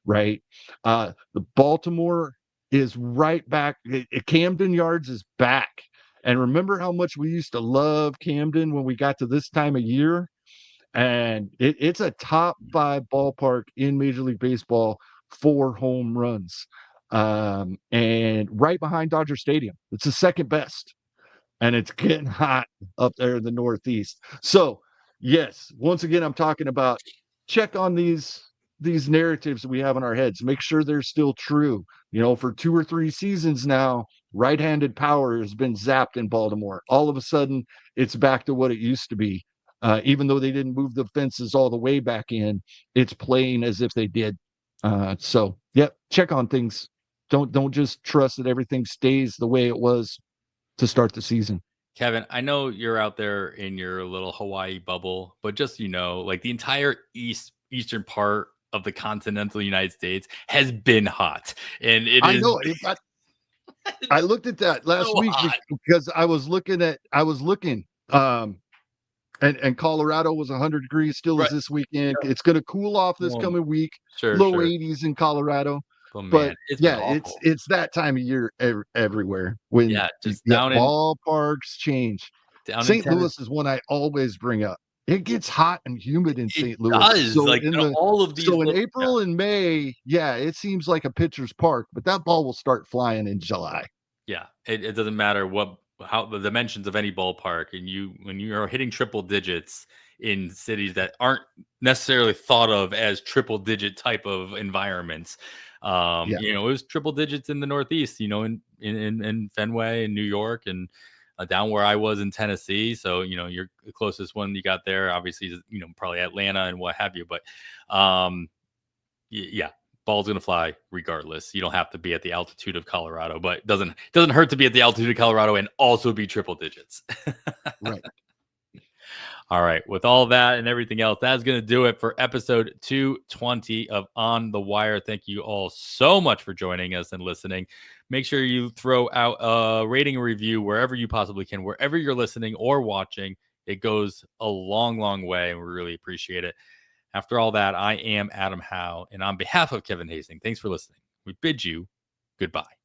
right? The Baltimore is right back. Camden Yards is back. And remember how much we used to love Camden when we got to this time of year? And it's a top 5 ballpark in Major League Baseball for home runs. And right behind Dodger Stadium. It's the second best. And it's getting hot up there in the Northeast. So, yes, once again, I'm talking about check on these narratives that we have in our heads. Make sure they're still true. You know, for 2 or 3 seasons now, right-handed power has been zapped in Baltimore. All of a sudden, it's back to what it used to be. Even though they didn't move the fences all the way back in, it's playing as if they did. So, yep, check on things. Don't just trust that everything stays the way it was to start the season. Kevin, I know you're out there in your little Hawaii bubble, but just like the entire eastern part of the continental United States has been hot, and it I is know it got, I looked at that last so week hot. because I was looking, and Colorado was 100 degrees, still is Right. this weekend. Yeah. It's going to cool off this Well, coming week, sure, low sure. 80s in Colorado. Oh man, But it's been yeah, awful. it's that time of year everywhere when Yeah, just yeah, ballparks change. down in St. Tennessee. Louis is one I always bring up. It gets hot and humid in It St. Louis. does, like, all of these So in little April and May, yeah, it seems like a pitcher's park, but that ball will start flying in July. yeah, it doesn't matter how the dimensions of any ballpark, and when you are hitting triple digits in cities that aren't necessarily thought of as triple digit type of environments. Yeah. It was triple digits in the Northeast, in Fenway and New York, and down where I was in Tennessee. So, you're the closest one you got there, obviously, is, probably Atlanta and what have you. But yeah, ball's gonna fly regardless. You don't have to be at the altitude of Colorado, but it doesn't hurt to be at the altitude of Colorado and also be triple digits. Right. All right, with all that and everything else, that's gonna do it for episode 220 of On the Wire. Thank you all so much for joining us and listening. Make sure you throw out a rating and review wherever you possibly can, wherever you're listening or watching. It goes a long, long way, and we really appreciate it. After all that, I am Adam Howe, and on behalf of Kevin Hastings, thanks for listening. We bid you goodbye.